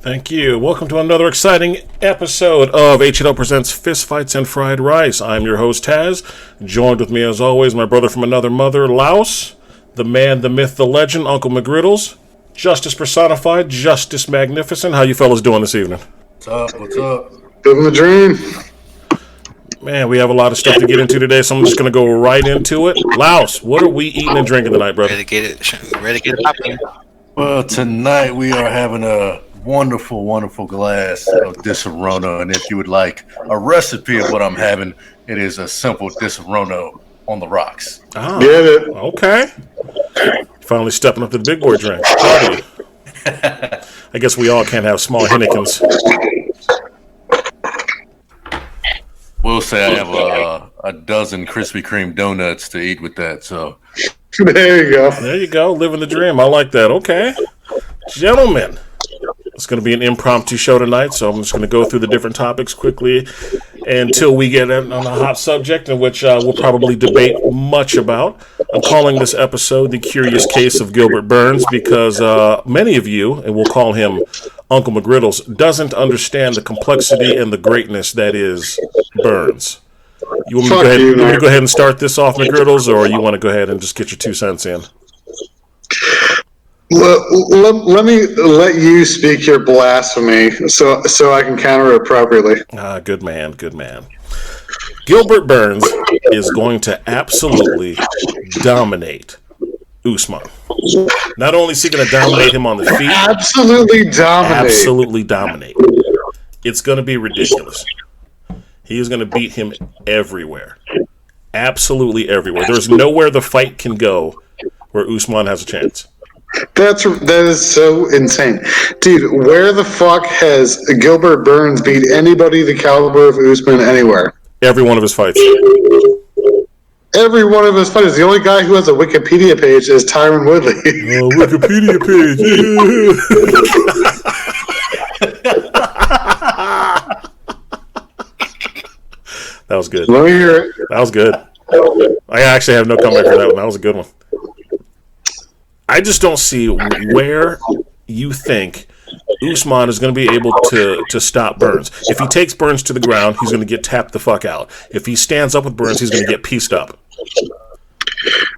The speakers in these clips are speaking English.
Thank you. Welcome to another exciting episode of H8L Presents Fist Fights and Fried Rice. I'm your host, Taz. Joined with me, as always, my brother from another mother, Laos. The man, the myth, the legend, Uncle McGriddles. Justice personified, Justice magnificent. How you fellas doing this evening? What's up? What's up? Living the dream. Man, we have a lot of stuff to get into today, so I'm just going to go right into it. Laos, what are we eating and drinking tonight, brother? Ready to get it popping. Well, tonight we are having a wonderful, wonderful glass of Dekuishere, and if you would like a recipe of what I'm having, it is a simple Dekuishere on the rocks. Ah, Get it. okay. Finally stepping up to the big boy drink. Proud of you. I guess we all can't have small Heinekens. We'll say I have a dozen Krispy Kreme donuts to eat with that, so. There you go. There you go. Living the dream. I like that. Okay. Gentlemen, it's going to be an impromptu show tonight, so I'm just going to go through the different topics quickly until we get on a hot subject in which we'll probably debate much about. I'm calling this episode The Curious Case of Gilbert Burns because many of you, and we'll call him Uncle McGriddles, doesn't understand the complexity and the greatness that is Burns. You want me to go ahead and start this off, McGriddles, or you want to go ahead and just get your 2 cents in? Let me let you speak your blasphemy so I can counter it appropriately. Good man, good man. Gilbert Burns is going to absolutely dominate Usman. Not only is he going to dominate him on the feet, absolutely dominate. It's going to be ridiculous. He is going to beat him everywhere. Absolutely everywhere. There's nowhere the fight can go where Usman has a chance. That is so insane. Dude, where the fuck has Gilbert Burns beat anybody the caliber of Usman anywhere? Every one of his fights. Every one of his fighters. The only guy who has a Wikipedia page is Tyron Woodley. Oh, Wikipedia page. That was good. Let me hear it. That was good. I actually have no comeback for that one. That was a good one. I just don't see where you think Usman is going to be able to stop Burns. If he takes Burns to the ground, he's going to get tapped the fuck out. If he stands up with Burns, he's going to get pieced up.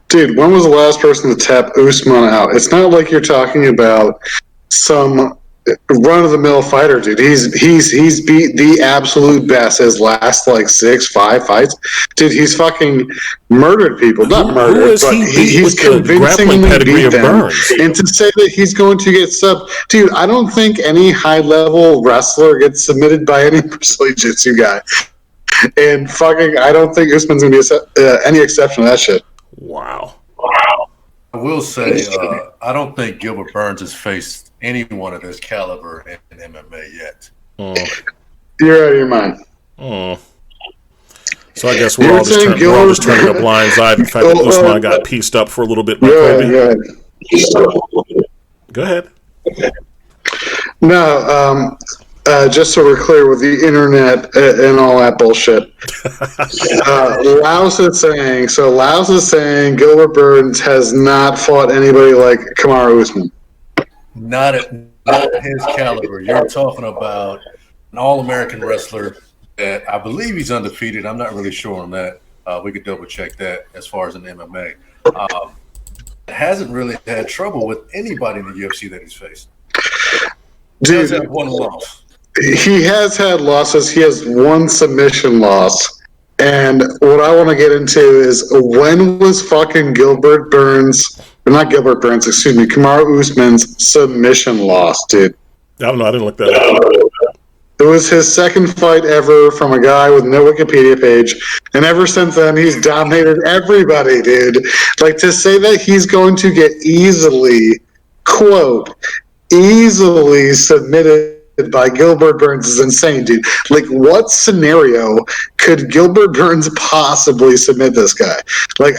Dude, when was the last person to tap Usman out? It's not like you're talking about some run-of-the-mill fighter, dude. He's beat the absolute best his last, 5 fights. Dude, he's fucking murdered people. Not murdered, but he's convincingly beat them. Burns. And to say that he's going to get subbed, dude, I don't think any high-level wrestler gets submitted by any Brazilian Jiu-Jitsu guy. And I don't think Usman's going to be any exception to that shit. Wow. I will say, I don't think Gilbert Burns has faced anyone of his caliber in MMA yet. You're out of your mind. So I guess we're all just turning a blind eye to the fact that Usman got pieced up for a little bit by Kobe. Go ahead. No, just so we're clear with the internet and all that bullshit. Laos is saying Gilbert Burns has not fought anybody like Kamaru Usman. Not at his caliber. You're talking about an all-American wrestler that I believe he's undefeated. I'm not really sure on that. We could double-check that as far as an MMA. Hasn't really had trouble with anybody in the UFC that he's faced. He has had one loss. He has had losses. He has one submission loss. And what I want to get into is when was fucking Kamaru Usman's submission loss, dude? I didn't look that up. It was his second fight ever from a guy with no Wikipedia page. And ever since then, he's dominated everybody, dude. To say that he's going to get easily submitted by Gilbert Burns is insane, dude. What scenario could Gilbert Burns possibly submit this guy?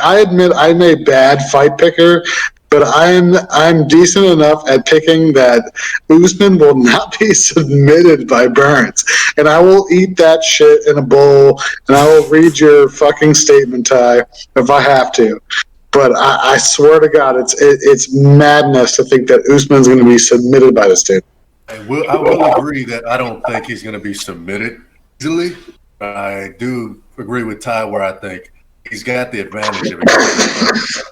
I admit I'm a bad fight picker, but I'm decent enough at picking that Usman will not be submitted by Burns. And I will eat that shit in a bowl, and I will read your fucking statement, Ty, if I have to. But I swear to God, it's madness to think that Usman's going to be submitted by this dude. I will agree that I don't think he's going to be submitted easily. But I do agree with Ty where I think he's got the advantage of it.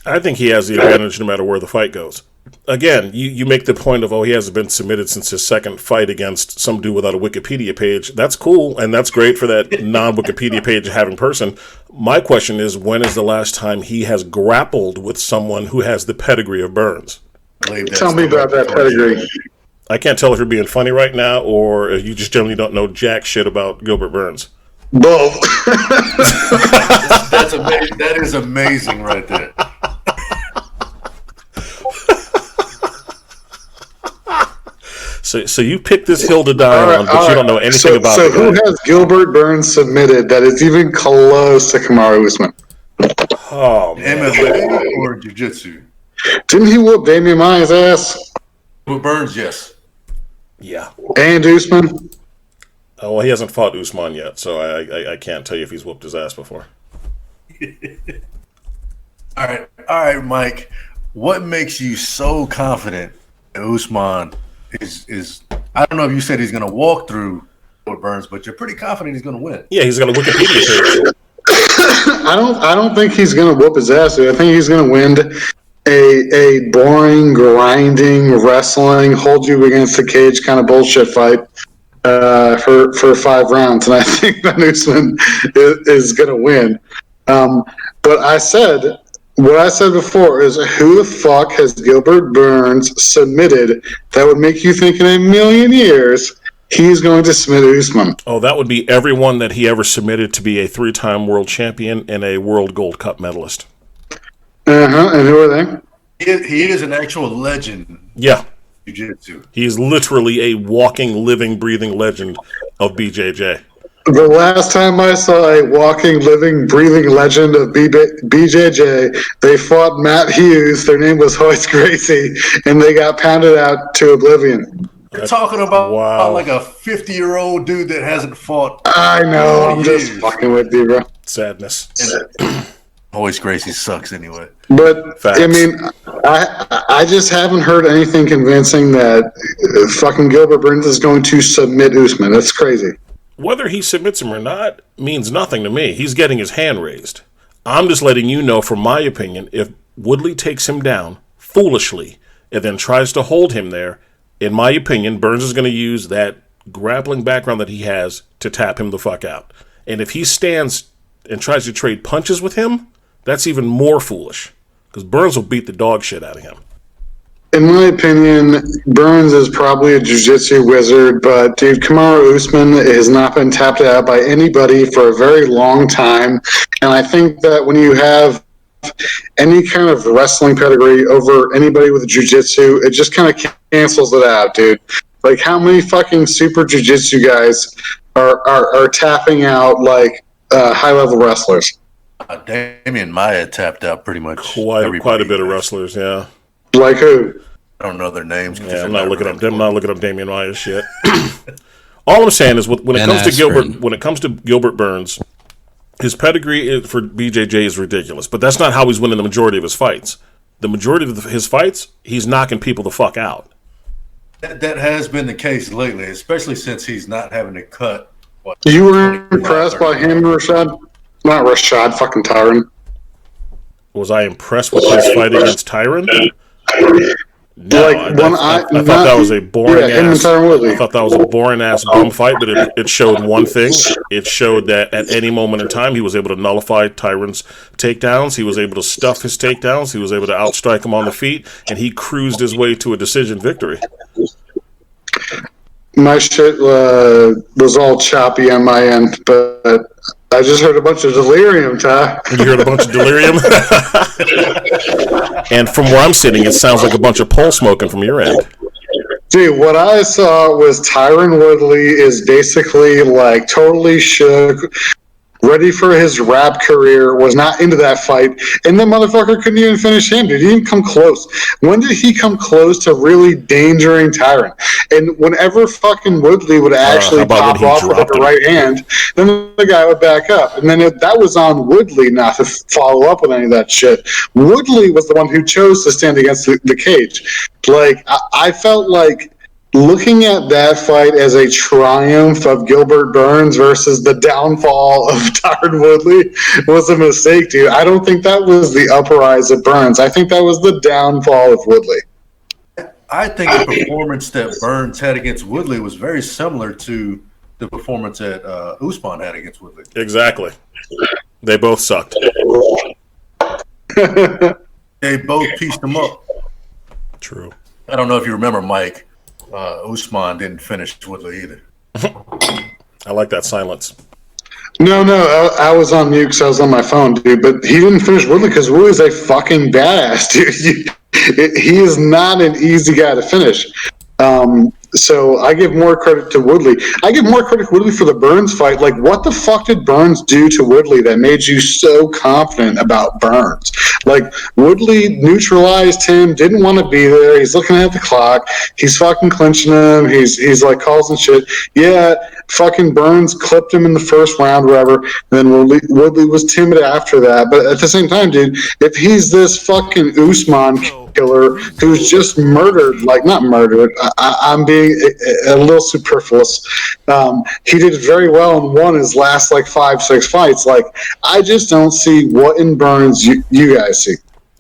I think he has the advantage no matter where the fight goes. Again, you make the point of, he hasn't been submitted since his second fight against some dude without a Wikipedia page. That's cool, and that's great for that non-Wikipedia page having person. My question is, when is the last time he has grappled with someone who has the pedigree of Burns? Tell me about that pedigree. I can't tell if you're being funny right now or if you just generally don't know jack shit about Gilbert Burns. Both. That's amazing. That is amazing right there. So you picked this hill to die on, but you don't know anything about it. So who has Gilbert Burns submitted that is even close to Kamaru Usman? Oh, man. MMA or jiu-jitsu? Didn't he whoop Damian Maia's ass? With Burns, yes. Yeah. And Usman? Oh, well, he hasn't fought Usman yet, so I can't tell you if he's whooped his ass before. All right, Mike. What makes you so confident that Usman is I don't know if you said he's going to walk through Burns, but you're pretty confident he's going to win. Yeah, he's got a Wikipedia page. I don't think he's going to whoop his ass. I think he's going to win a boring, grinding, wrestling, hold you against the cage kind of bullshit fight for 5 rounds, and I think that Usman is going to win. But what I said before is, who the fuck has Gilbert Burns submitted that would make you think in a million years he's going to submit Usman? Oh, that would be everyone that he ever submitted to be a 3-time world champion and a world gold cup medalist. And who are they? He is an actual legend. Yeah. Jiu-jitsu. He's literally a walking, living, breathing legend of BJJ. The last time I saw a walking, living, breathing legend of BJJ, they fought Matt Hughes. Their name was Royce Gracie, and they got pounded out to oblivion. You're talking about Wow. like a 50-year-old dude that hasn't fought. I know. I'm just fucking with you, bro. Sadness. Royce Gracie sucks anyway. But Facts. I mean, I just haven't heard anything convincing that fucking Gilbert Burns is going to submit Usman. That's crazy. Whether he submits him or not means nothing to me. He's getting his hand raised. I'm just letting you know, from my opinion, if Woodley takes him down foolishly and then tries to hold him there, in my opinion, Burns is going to use that grappling background that he has to tap him the fuck out. And if he stands and tries to trade punches with him, that's even more foolish, because Burns will beat the dog shit out of him. In my opinion, Burns is probably a jiu-jitsu wizard, but dude, Kamaru Usman has not been tapped out by anybody for a very long time. And I think that when you have any kind of wrestling pedigree over anybody with jiu-jitsu, it just kind of cancels it out, dude. Like, how many fucking super jiu-jitsu guys are tapping out like high-level wrestlers? Damian Maia tapped out pretty much Quite a bit of wrestlers, yeah. Like who? I don't know their names. Yeah, I'm not looking up Damian Maia's shit. All I'm saying is, when it comes to Gilbert Burns, his pedigree for BJJ is ridiculous, but that's not how he's winning the majority of his fights. The majority of his fights, he's knocking people the fuck out. That has been the case lately, especially since he's not having to cut. You were impressed by him, Rashad? Not Rashad, fucking Tyron. Was I impressed with his fight against Tyron? No, I thought that was a boring ass. I thought that was a boring ass bum fight, but it showed one thing. It showed that at any moment in time he was able to nullify Tyron's takedowns. He was able to stuff his takedowns. He was able to outstrike him on the feet, and he cruised his way to a decision victory. My shit was all choppy on my end, but I just heard a bunch of delirium, Ty. You heard a bunch of delirium? And from where I'm sitting, it sounds like a bunch of pole smoking from your end. Dude, what I saw was Tyron Woodley is basically like totally shook, ready for his rap career, was not into that fight, and the motherfucker couldn't even finish him. Dude, he didn't come close. When did he come close to really endangering Tyron? And whenever fucking Woodley would actually pop off with the right hand, then the guy would back up. And then that was on Woodley not to follow up with any of that shit. Woodley was the one who chose to stand against the cage. Like, I felt like looking at that fight as a triumph of Gilbert Burns versus the downfall of Tyron Woodley was a mistake, dude. I don't think that was the uprise of Burns. I think that was the downfall of Woodley. I think the performance that Burns had against Woodley was very similar to the performance that Usman had against Woodley. Exactly. They both sucked. They both pieced him up. True. I don't know if you remember, Mike. Usman didn't finish Woodley either. I like that silence. No, I was on mute because I was on my phone, dude. But he didn't finish Woodley because Woodley's a fucking badass, dude. He is not an easy guy to finish. So I give more credit to Woodley. I give more credit to Woodley for the Burns fight. Like, what the fuck did Burns do to Woodley that made you so confident about Burns? Like, Woodley neutralized him, didn't want to be there. He's looking at the clock. He's fucking clinching him. He's like calls and shit. Yeah, fucking Burns clipped him in the first round, whatever. And then Woodley was timid after that. But at the same time, dude, if he's this fucking Usman killer who's just murdered, like not murdered, I'm being a little superfluous. He did very well and won his last like 5-6 fights. Like, I just don't see what in Burns you guys see.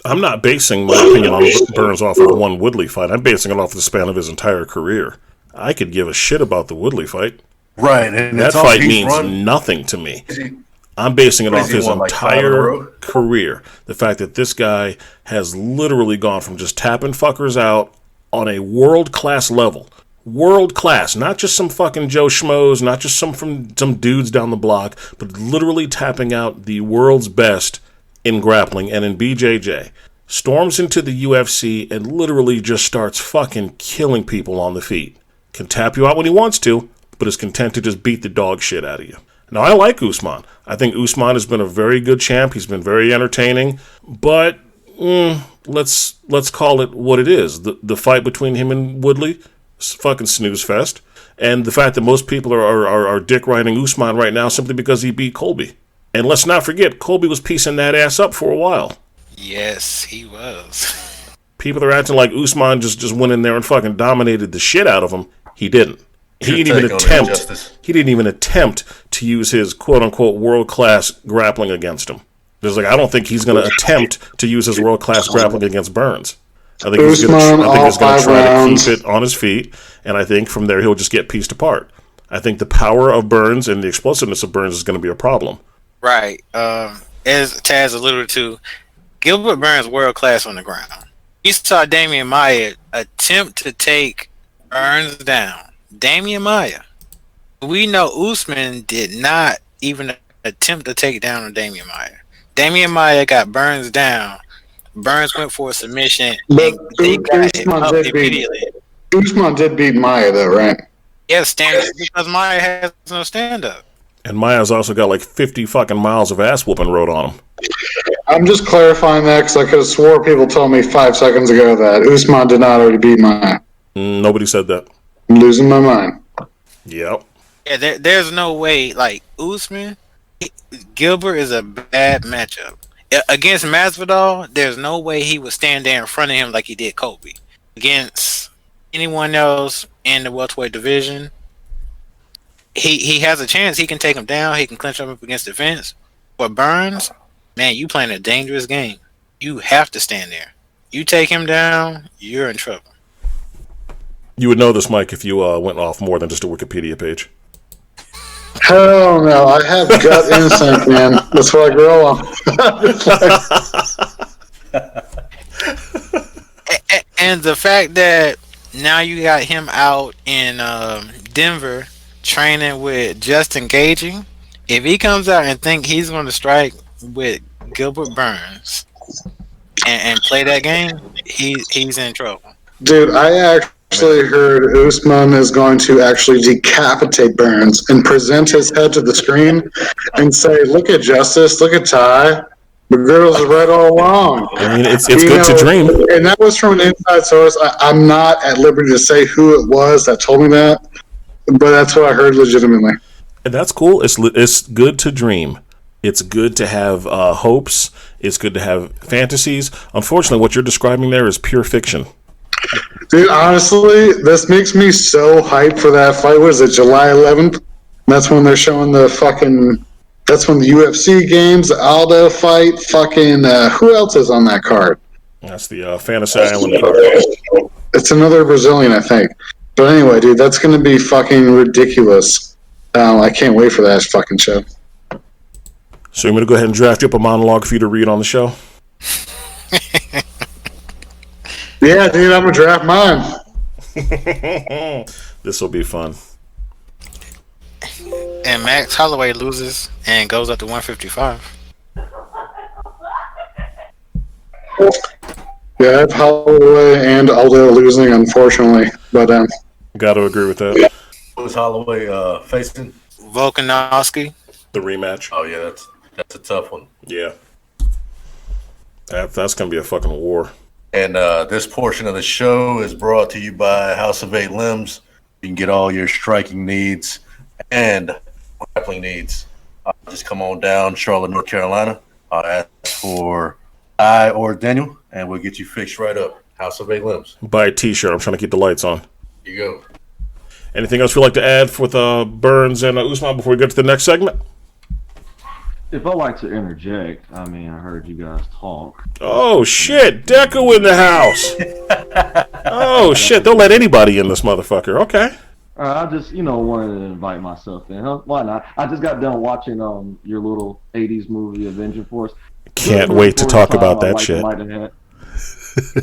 I'm not basing my opinion on Burns off of one Woodley fight. I'm basing it off the span of his entire career. I could give a shit about the Woodley fight. Right. And that fight means nothing to me. I'm basing it off his entire career. The fact that this guy has literally gone from just tapping fuckers out on a world-class level. World-class. Not just some fucking Joe Schmoes, not just some dudes down the block, but literally tapping out the world's best in grappling and in BJJ. Storms into the UFC and literally just starts fucking killing people on the feet. Can tap you out when he wants to, but is content to just beat the dog shit out of you. Now, I like Usman. I think Usman has been a very good champ. He's been very entertaining. But let's call it what it is. The fight between him and Woodley is fucking snooze fest. And the fact that most people are dick riding Usman right now simply because he beat Colby. And let's not forget, Colby was piecing that ass up for a while. Yes, he was. People are acting like Usman just went in there and fucking dominated the shit out of him. He didn't. He didn't even attempt to use his quote-unquote world-class grappling against him. There's like, I don't think he's going to attempt to use his world-class grappling against Burns. I think he's going to try to keep it on his feet, and I think from there he'll just get pieced apart. I think the power of Burns and the explosiveness of Burns is going to be a problem. Right. As Taz alluded to, Gilbert Burns world-class on the ground. You saw Damian Maia attempt to take Burns down. Damian Maia. We know Usman did not even attempt to take down Damian Maia. Damian Maia got Burns down. Burns went for a submission. And they got him up immediately. Usman did beat Maia, though, right? Yeah, stand-up, because Maia has no stand-up. And Maia's also got like 50 fucking miles of ass whooping rode on him. I'm just clarifying that because I could have swore people told me 5 seconds ago that Usman did not already beat Maia. Nobody said that. I'm losing my mind. Yep. Yeah, there's no way, like, Usman, Gilbert is a bad matchup. Against Masvidal, there's no way he would stand there in front of him like he did Kobe. Against anyone else in the welterweight division, he has a chance. He can take him down. He can clinch him up against the fence. But Burns, man, you playing a dangerous game. You have to stand there. You take him down, you're in trouble. You would know this, Mike, if you went off more than just a Wikipedia page. Hell no, I have gut instinct, man. That's what I grow on. And the fact that now you got him out in Denver training with Justin Gaethje, if he comes out and think he's going to strike with Gilbert Burns and play that game, he's in trouble. Dude, I actually heard Usman is going to actually decapitate Burns and present his head to the screen and say, look at Justice, look at Ty. McGriddles is right all along. I mean, it's good to dream. And that was from an inside source. I'm not at liberty to say who it was that told me that, but that's what I heard legitimately. And that's cool. It's good to dream. It's good to have hopes. It's good to have fantasies. Unfortunately, what you're describing there is pure fiction. Dude, honestly, this makes me so hyped for that fight. Was it July 11th? That's when they're showing the fucking. That's when the UFC games, the Aldo fight, fucking. Who else is on that card? That's the Fantasy Island card. It's another Brazilian, I think. But anyway, dude, that's going to be fucking ridiculous. I can't wait for that fucking show. So you're going to go ahead and draft you up a monologue for you to read on the show? Yeah, dude, I'm going to draft mine. This will be fun. And Max Holloway loses and goes up to 155. Yeah, I have Holloway and Aldo losing, unfortunately. But got to agree with that. Who's Holloway facing? Volkanovski. The rematch. Oh yeah, that's a tough one. Yeah. That's going to be a fucking war. And this portion of the show is brought to you by House of 8 Limbs. You can get all your striking needs and grappling needs. Just come on down, Charlotte, North Carolina. Ask for I or Daniel, and we'll get you fixed right up. House of 8 Limbs. Buy a t-shirt. I'm trying to keep the lights on. Here you go. Anything else you'd like to add with Burns and Usman before we get to the next segment? If I'd like to interject, I mean, I heard you guys talk. Oh, shit. Deku in the house. Oh, shit. They'll let anybody in this motherfucker. Okay. I just, wanted to invite myself in. Why not? I just got done watching your little 80s movie, Avenging Force. Can't wait to talk about that shit.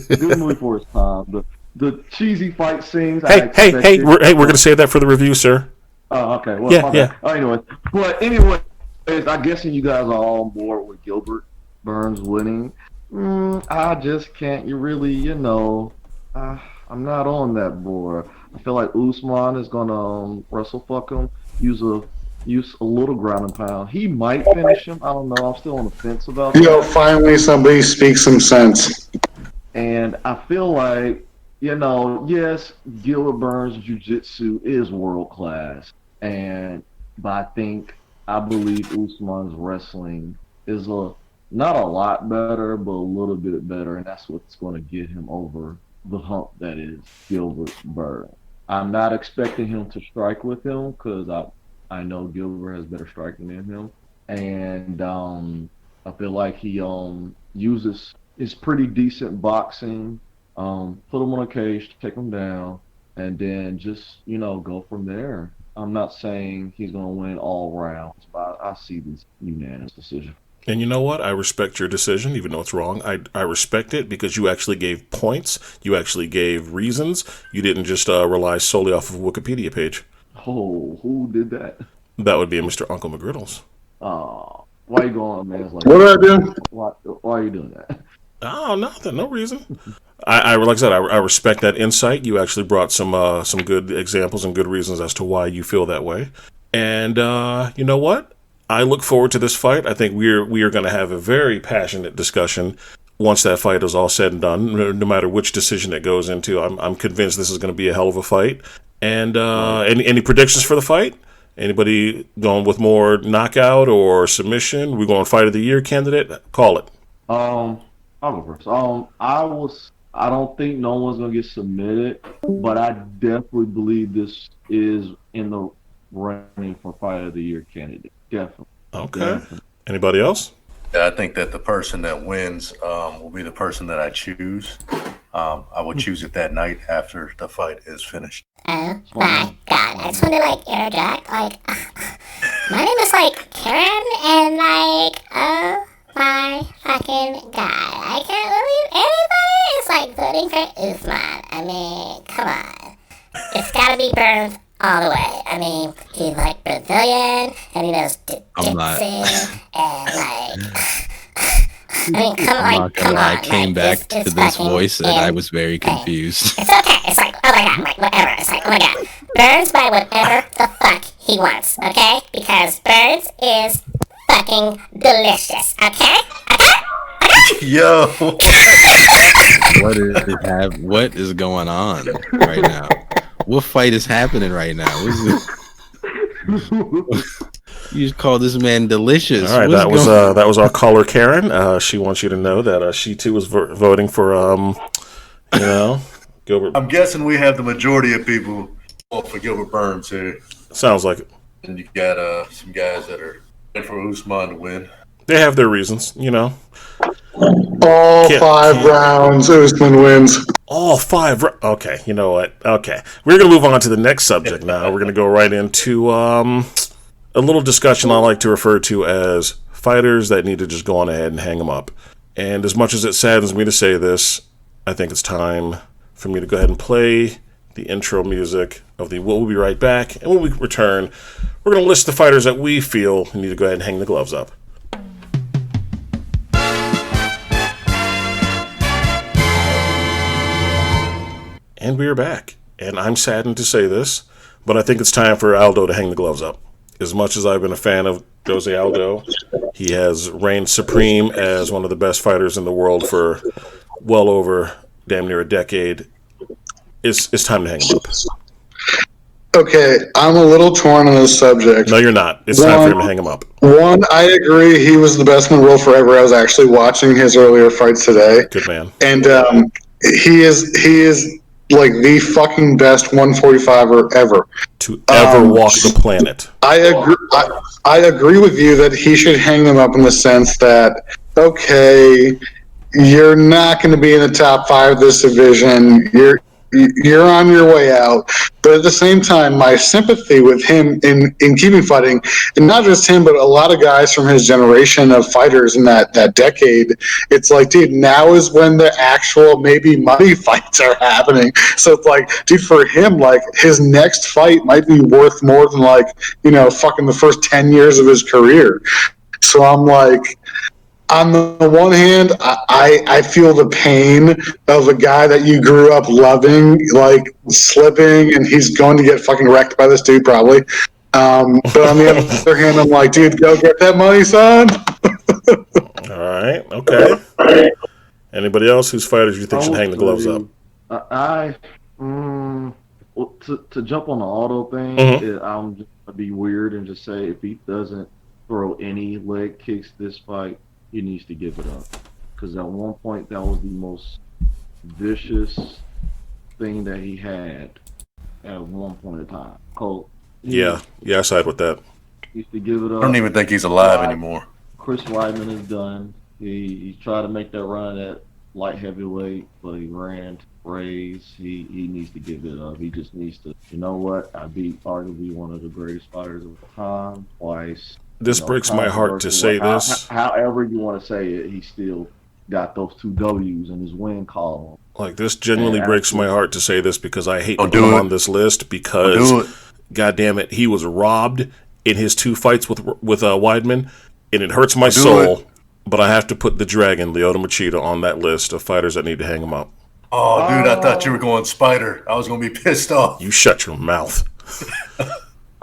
Good movie for its time. The cheesy fight scenes. Hey, we're going to save that for the review, sir. Oh, okay. Well, yeah. Anyway, I'm guessing you guys are all on board with Gilbert Burns winning. I just can't. I'm not on that board. I feel like Usman is gonna wrestle fuck him. Use a little ground and pound. He might finish him. I don't know. I'm still on the fence about that. Finally somebody speaks some sense. And I feel like, yes, Gilbert Burns' jiu-jitsu is world class, but I believe Usman's wrestling is not a lot better, but a little bit better, and that's what's going to get him over the hump that is Gilbert Burns. I'm not expecting him to strike with him because I know Gilbert has better striking than him, and I feel like he uses his pretty decent boxing, put him on a cage, take him down, and then just go from there. I'm not saying he's going to win all rounds, but I see this unanimous decision. And you know what? I respect your decision, even though it's wrong. I respect it because you actually gave points. You actually gave reasons. You didn't just rely solely off of a Wikipedia page. Oh, who did that? That would be Mr. Uncle McGriddles. Oh, why are you going on, man? What did I do? Why are you doing that? Oh, nothing. No reason. I like I said, I respect that insight. You actually brought some good examples and good reasons as to why you feel that way. And you know what? I look forward to this fight. I think we are going to have a very passionate discussion once that fight is all said and done. No matter which decision it goes into, I'm convinced this is going to be a hell of a fight. And any predictions for the fight? Anybody going with more knockout or submission? We going fight of the year candidate? Call it. I'll go first. I don't think no one's gonna get submitted, but I definitely believe this is in the running for fight of the year candidate. Definitely. Okay. Definitely. Anybody else? Yeah, I think that the person that wins will be the person that I choose. I will choose it that night after the fight is finished. Oh my god, I just want to interject, my name is Karen, and oh my fucking god, I can't believe anybody is voting for Usman. I mean, come on. It's gotta be Burns all the way. I mean, he's Brazilian, and he knows jiu-jitsu, and I mean, come on. I came back to this voice and I was very confused. It's okay. It's oh my god, whatever. It's oh my god. Burns by whatever the fuck he wants, okay? Because Burns is fucking delicious, okay? Yo. What is going on right now? What fight is happening right now? You just call this man delicious. All right, that was our caller Karen. She wants you to know that she too was voting for Gilbert. I'm guessing we have the majority of people for Gilbert Burns here. Sounds like it. And you got some guys that are ready for Usman to win. They have their reasons, you know. All five rounds, Usman wins. All five. Okay, you know what? Okay. We're going to move on to the next subject now. We're going to go right into a little discussion I like to refer to as fighters that need to just go on ahead and hang them up. And as much as it saddens me to say this, I think it's time for me to go ahead and play the intro music of the We'll Be Right Back. And when we return, we're going to list the fighters that we feel need to go ahead and hang the gloves up. And we are back. And I'm saddened to say this, but I think it's time for Aldo to hang the gloves up. As much as I've been a fan of Jose Aldo, he has reigned supreme as one of the best fighters in the world for well over damn near a decade. It's time to hang him up. Okay, I'm a little torn on this subject. No, you're not. It's time for him to hang him up. One, I agree he was the best in the world forever. I was actually watching his earlier fights today. Good man. And he is like the fucking best 145er ever. To ever walk the planet. I agree with you that he should hang them up in the sense that, okay, you're not going to be in the top 5 of this division. You're on your way out. But at the same time, my sympathy with him in keeping fighting, and not just him, but a lot of guys from his generation of fighters in that decade, it's like, dude, now is when the actual maybe money fights are happening. So it's like, dude, for him, like, his next fight might be worth more than, like, you know, fucking the first 10 years of his career. So I'm like, on the one hand, I feel the pain of a guy that you grew up loving, like, slipping, and he's going to get fucking wrecked by this dude probably. But on the other hand, I'm like, dude, go get that money, son. All right. Okay. Anybody else whose fighters you think should hang the gloves up? To jump on the auto thing, I'm just going to be weird and just say if he doesn't throw any leg kicks this fight, he needs to give it up, because at one point that was the most vicious thing that he had at one point in time. Colt. Yeah, I side with that. He needs to give it up. I don't even think he's alive anymore. Chris Weidman is done. He tried to make that run at light heavyweight, but he ran to Rays. He needs to give it up. He just needs to. You know what? I beat arguably one of the greatest fighters of the time twice. This breaks my heart to say this. However you want to say it, he still got those 2 W's in his win column. Like, this genuinely breaks my heart to say this because I hate to put him on this list because, God damn it, he was robbed in his 2 fights with Weidman, and it hurts my soul. But I have to put the Dragon, Lyoto Machida, on that list of fighters that need to hang him up. Oh, dude, I thought you were going Spider. I was going to be pissed off. You shut your mouth.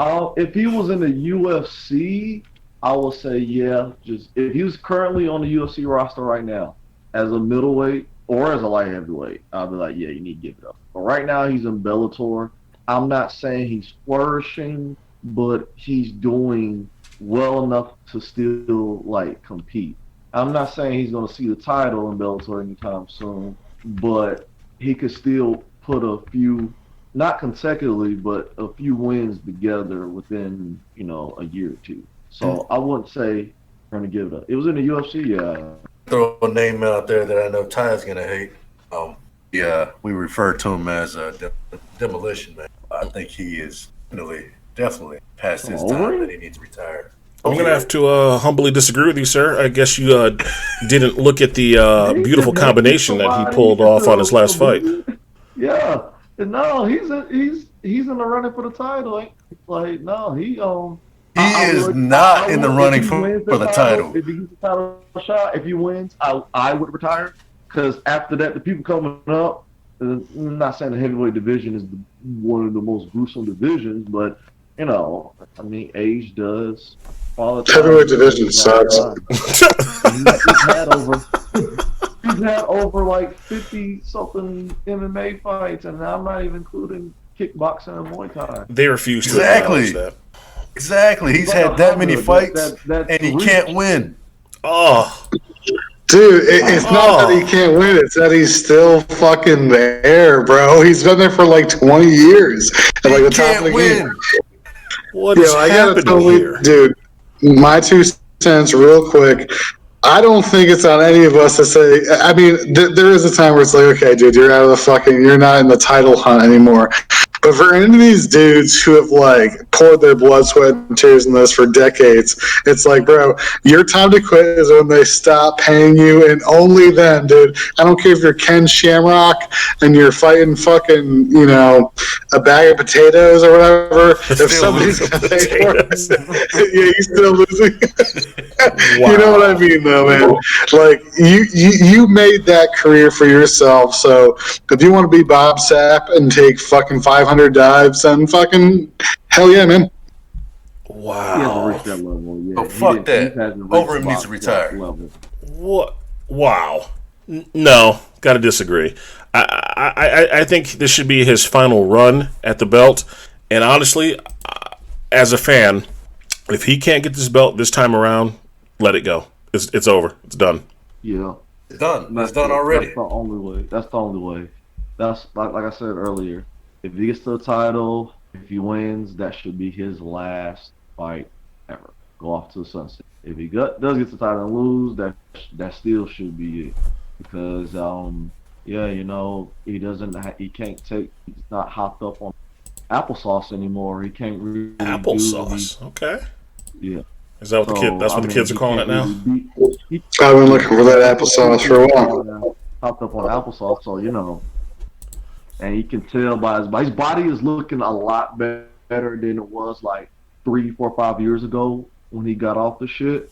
If he was in the UFC, I would say, yeah. Just if he was currently on the UFC roster right now as a middleweight or as a light heavyweight, I'll be like, yeah, you need to give it up. But right now he's in Bellator. I'm not saying he's flourishing, but he's doing well enough to still, like, compete. I'm not saying he's going to see the title in Bellator anytime soon, but he could still put a few, not consecutively, but a few wins together within, you know, a year or 2. So I wouldn't say I'm going to give it up. It was in the UFC, yeah. Throw a name out there that I know Ty's going to hate. Yeah, we refer to him as a demolition man. I think he is definitely past his time that he needs to retire. I'm going to have to humbly disagree with you, sir. I guess you didn't look at the beautiful combination that he pulled off on his last fight. Yeah. No, he's in the running for the title. Like, no, he is not in the running for the title. If he gets the title shot, if he wins, I would retire. Because after that, the people coming up, I'm not saying the heavyweight division is one of the most gruesome divisions, but, you know, I mean, age does. Heavyweight division sucks. He's had over like 50-something MMA fights, and I'm not even including kickboxing and Muay Thai. They refuse to acknowledge that. Exactly. He's had that many fights, and he can't win. Oh. Dude, it's not that he can't win. It's that he's still fucking there, bro. He's been there for like 20 years. At like the top of the game. What is happening here? Dude, my 2 cents real quick. I don't think it's on any of us to say. I mean, there is a time where it's like, okay, dude, you're out of the fucking. You're not in the title hunt anymore. But for any of these dudes who have like poured their blood, sweat, and tears in this for decades, it's like, bro, your time to quit is when they stop paying you, and only then, dude. I don't care if you're Ken Shamrock and you're fighting fucking, a bag of potatoes or whatever. If somebody's gonna pay for it, yeah, he's still losing. Wow. You know what I mean, though, man. Like you made that career for yourself. So if you want to be Bob Sapp and take fucking 500 dives, then fucking hell yeah, man. Wow. He hasn't reached that level yet. Oh, fuck that. Overeem needs to retire. What? Wow. No, got to disagree. I think this should be his final run at the belt. And honestly, as a fan, if he can't get this belt this time around, let it go. It's over. It's done. Yeah. It's done. It's done already. That's the only way. That's the only way. That's like I said earlier. If he gets to the title, if he wins, that should be his last fight ever. Go off to the sunset. If he does get the title and lose, that still should be it. Because he can't take. He's not hopped up on applesauce anymore. He can't really applesauce. Okay. Yeah. Is that what that's what the kids are calling it now? I've been looking for that applesauce for a while. Hopped up on applesauce, so and you can tell by his body is looking a lot better than it was like 3, 4, 5 years ago when he got off the shit.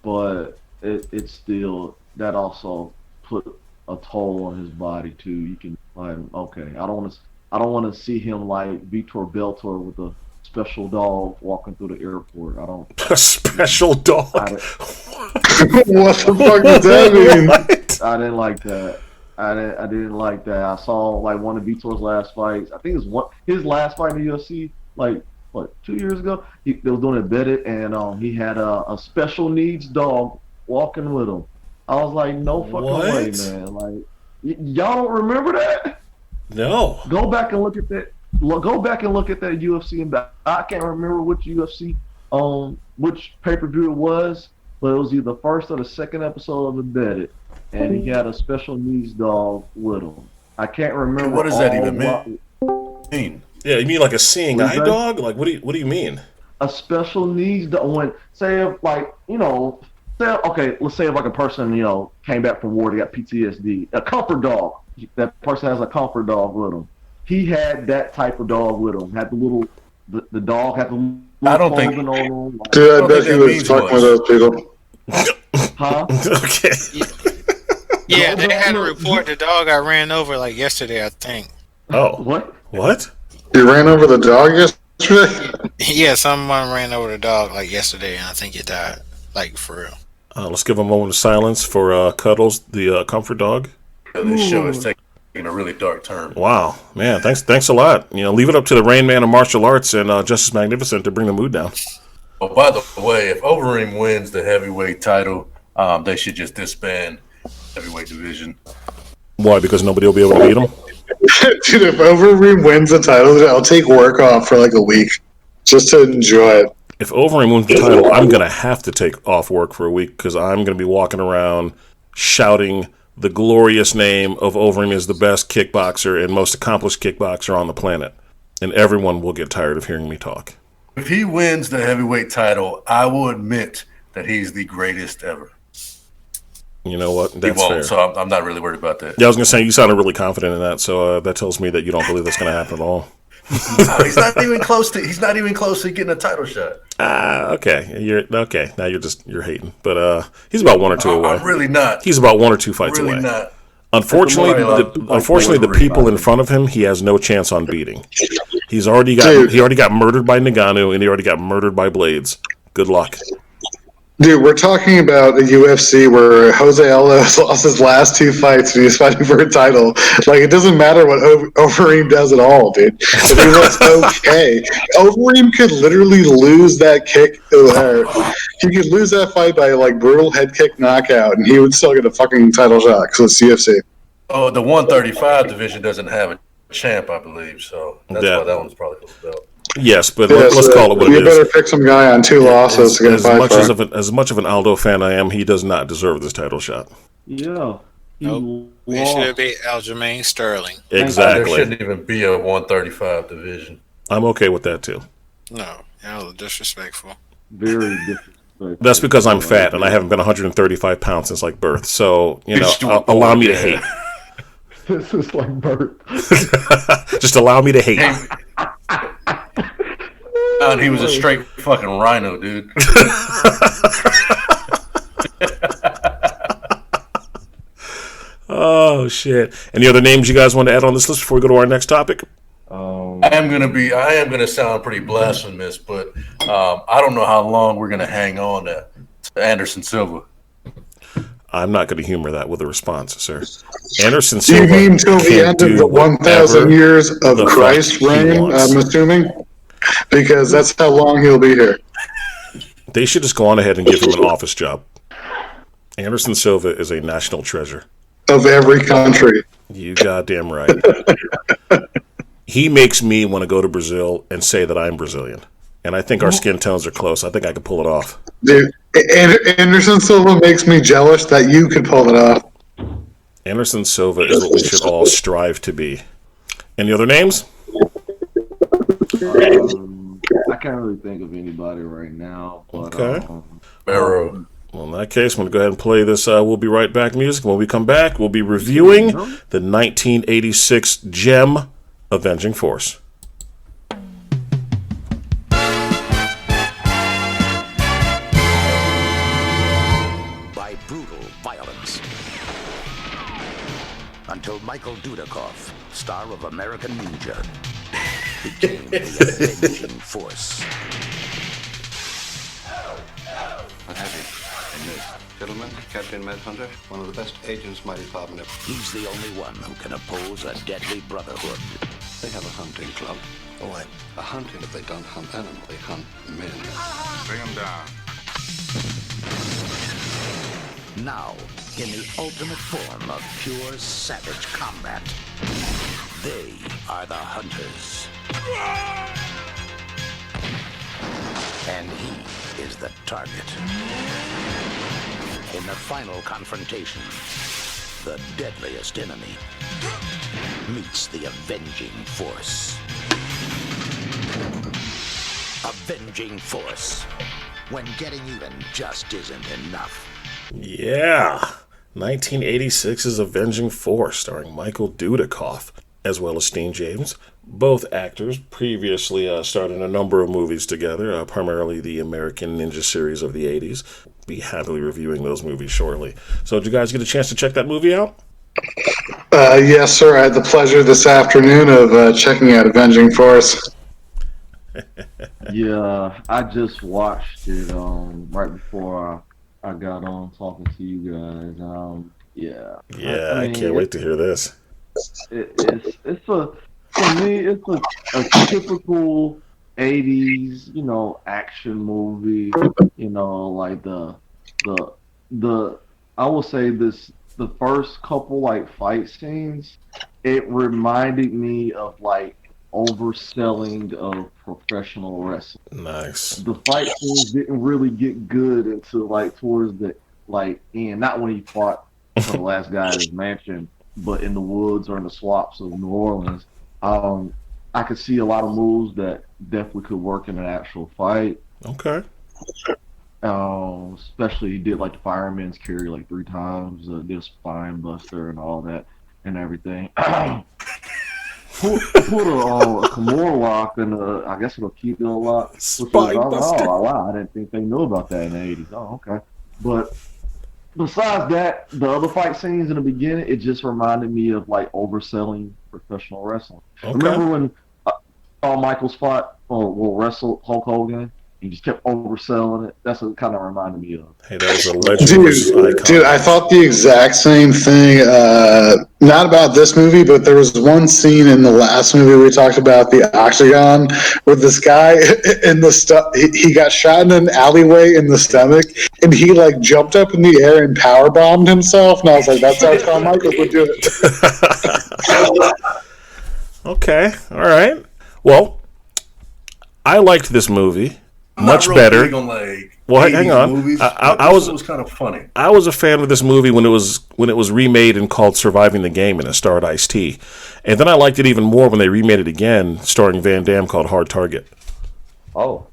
But it's still, that also put a toll on his body too. You can okay, I don't want to see him like Vitor Belfort with a special dog walking through the airport. A special dog. What the fuck does that mean? I didn't like that. I didn't like that. I saw like one of Vitor's last fights. I think it was his last fight in the UFC, like 2 years ago. They was doing it better, and he had a special needs dog walking with him. I was like, no fucking way, man. Like, y'all don't remember that? No. Go back and look at that. Go back and look at that UFC, and I can't remember which UFC, which pay-per-view it was, but it was either the first or the second episode of Embedded, and he had a special needs dog with him. I can't remember. What does that even mean? Yeah, you mean like a seeing eye dog? Like, what do you mean? A special needs dog. When let's say if like a person came back from war, they got PTSD. A comfort dog. That person has a comfort dog with him. He had that type of dog with him. Had the dog had the little I don't think. on him. Dude, I bet he was fucking with those people. Huh? Okay. Yeah, they had a report the dog got ran over like yesterday, I think. Oh. What? You ran over the dog yesterday? Yeah, someone ran over the dog like yesterday, and I think it died. Like, for real. Let's give a moment of silence for Cuddles, the comfort dog. This show is taking a really dark turn. Wow, man, thanks a lot. Leave it up to the Rain Man of martial arts and Justice Magnificent to bring the mood down. Oh, by the way, if Overeem wins the heavyweight title, they should just disband heavyweight division. Why? Because nobody will be able to beat him? Dude, if Overeem wins the title, I'll take work off for like a week just to enjoy it. If Overeem wins the title, I'm going to have to take off work for a week because I'm going to be walking around shouting the glorious name of Overeem is the best kickboxer and most accomplished kickboxer on the planet. And everyone will get tired of hearing me talk. If he wins the heavyweight title, I will admit that he's the greatest ever. You know what? That's he won't, fair. So I'm not really worried about that. Yeah, I was going to say, you sounded really confident in that, so that tells me that you don't believe that's going to happen at all. He's not even close to getting a title shot. Okay. Now you're hating. But he's about 1 or 2 away. I'm really not. He's about 1 or 2 fights really away. Not. Unfortunately, the people in front of him, he has no chance on beating. He already got murdered by Ngannou, and he already got murdered by Blades. Good luck. Dude, we're talking about a UFC where Jose Aldo has lost his last 2 fights and he's fighting for a title. Like, it doesn't matter what Overeem does at all, dude. If he looks okay, Overeem could literally lose that kick. He could lose that fight by, like, brutal head kick knockout, and he would still get a fucking title shot because it's UFC. Oh, the 135 division doesn't have a champ, I believe, so that's why that one's probably the belt. Yes, but let's call it what it is. You better pick some guy on 2 losses to get a fight for. As much of an Aldo fan I am, he does not deserve this title shot. Yeah. Nope. We should be Aljamain Sterling. Exactly. There shouldn't even be a 135 division. I'm okay with that, too. No, that was disrespectful. Very disrespectful. That's because I'm fat, and I haven't been 135 pounds since, like, birth. So, allow me to hate. This is like birth. Just allow me to hate. And he was a straight fucking rhino, dude. Oh shit! Any other names you guys want to add on this list before we go to our next topic? I am gonna sound pretty blasphemous, but I don't know how long we're gonna hang on to Anderson Silva. I'm not going to humor that with a response, sir. Anderson Silva. You mean until the end of the 1,000 years of Christ's reign? I'm assuming, because that's how long he'll be here. They should just go on ahead and give him an office job. Anderson Silva is a national treasure of every country. You goddamn right. He makes me want to go to Brazil and say that I'm Brazilian. And I think our skin tones are close. I think I could pull it off. Dude, Anderson Silva makes me jealous that you could pull it off. Anderson Silva is what we should all strive to be. Any other names? I can't really think of anybody right now. But, okay. Barrow. Well, in that case, I'm going to go ahead and play this We'll Be Right Back music. When we come back, we'll be reviewing the 1986 gem, Avenging Force. By brutal violence. Until Michael Dudikoff, star of American Ninja, became the Avenging Force. What have you? Gentlemen, Captain Manhunter, one of the best agents my department ever. He's the only one who can oppose a deadly brotherhood. They have a hunting club. Oh, what? A hunting, if they don't hunt animals, they hunt men. Bring them down. Now, in the ultimate form of pure savage combat, they are the hunters. And he is the target. In the final confrontation, the deadliest enemy meets the Avenging Force. Avenging Force. When getting even just isn't enough. Yeah. 1986's Avenging Force, starring Michael Dudikoff, as well as Steen James. Both actors previously starred in a number of movies together, primarily the American Ninja series of the 80s. Be happily reviewing those movies shortly. So did you guys get a chance to check that movie out? Yes, sir. I had the pleasure this afternoon of checking out Avenging Force. Yeah, I just watched it right before I got on talking to you guys. Yeah. Yeah, I can't wait to hear this. For me, it's a typical 80s, action movie. Like I will say this, the first couple fight scenes, it reminded me of overselling of professional wrestling. Nice. The fight scenes didn't really get good until towards the end. Not when he fought for the last guy in his mansion, but in the woods or in the swamps of New Orleans. I could see a lot of moves that definitely could work in an actual fight. Okay. Especially he did the fireman's carry 3 times, did a spine buster and all that and everything. Put a Kimura lock and I guess it'll keep it a lot. Spine buster. Oh wow, I didn't think they knew about that in the 80s. Oh, okay. But besides that, the other fight scenes in the beginning, it just reminded me of overselling professional wrestling. Okay. Remember when Shawn Michaels fought or wrestled Hulk Hogan He just kept overselling it. That's what it kind of reminded me of. Hey, that was a legend versus icon. Dude, I thought the exact same thing. Not about this movie, but there was one scene in the last movie we talked about, the Octagon, with this guy in the he got shot in an alleyway in the stomach, and he like jumped up in the air and power bombed himself. And I was like, that's how Shawn Michaels would do it. Okay, all right. Well, I liked this movie much real better. big on, like, Well, hang 80s on. movies, I but was this one was kind of funny. I was a fan of this movie when it was remade and called Surviving the Game, and it starred Ice-T. And then I liked it even more when they remade it again, starring Van Damme, called Hard Target. Oh.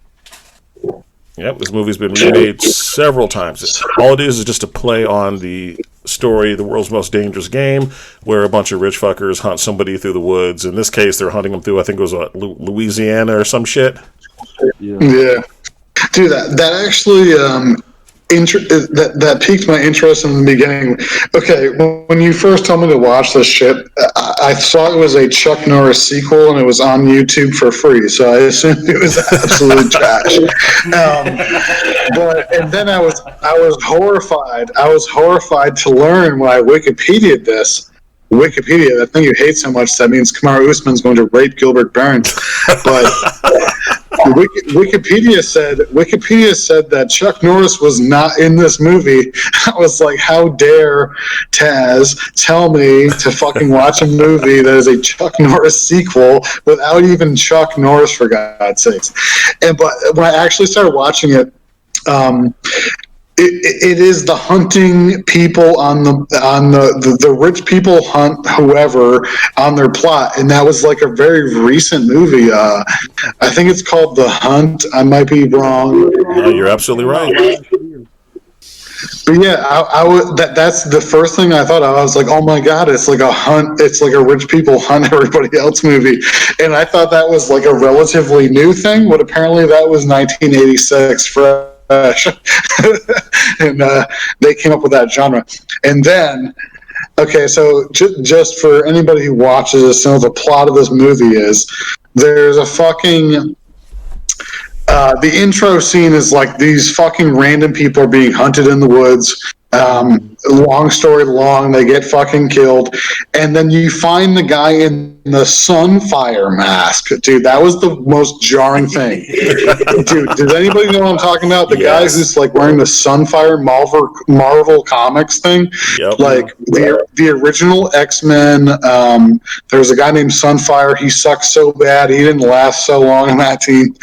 Yep, this movie's been remade several times. All it is just a play on the story, The World's Most Dangerous Game, where a bunch of rich fuckers hunt somebody through the woods. In this case, they're hunting them through, I think it was Louisiana or some shit. Yeah. Dude, that actually that piqued my interest in the beginning. Okay, when you first told me to watch this shit, I thought it was a Chuck Norris sequel, and it was on YouTube for free, so I assumed it was absolute trash. And then I was horrified. I was horrified to learn when I Wikipedia'd this. Wikipedia, that thing you hate so much, that means Kamaru Usman's going to rape Gilbert Burns. But Wikipedia said that Chuck Norris was not in this movie. I was like, how dare Taz tell me to fucking watch a movie that is a Chuck Norris sequel without even Chuck Norris, for God's sakes. But when I actually started watching it, it is the hunting people on the rich people hunt whoever on their plot, and that was like a very recent movie. I think it's called The Hunt. I might be wrong. No, you're absolutely right. But yeah, that's the first thing I thought of. I was like, oh my god, it's like a hunt. It's like a rich people hunt everybody else movie, and I thought that was like a relatively new thing, but apparently that was 1986 for. And they came up with that genre. And then, okay, so just for anybody who watches this, know the plot of this movie is there's a fucking the intro scene is like these fucking random people are being hunted in the woods. Long story long, they get fucking killed, and then you find the guy in the sunfire mask. Dude, that was the most jarring thing. Dude, does anybody know what I'm talking about? The guy who's like wearing the sunfire Marvel Comics thing. Yep. Like the original X-Men, there was a guy named Sunfire. He sucked so bad, he didn't last so long in that team.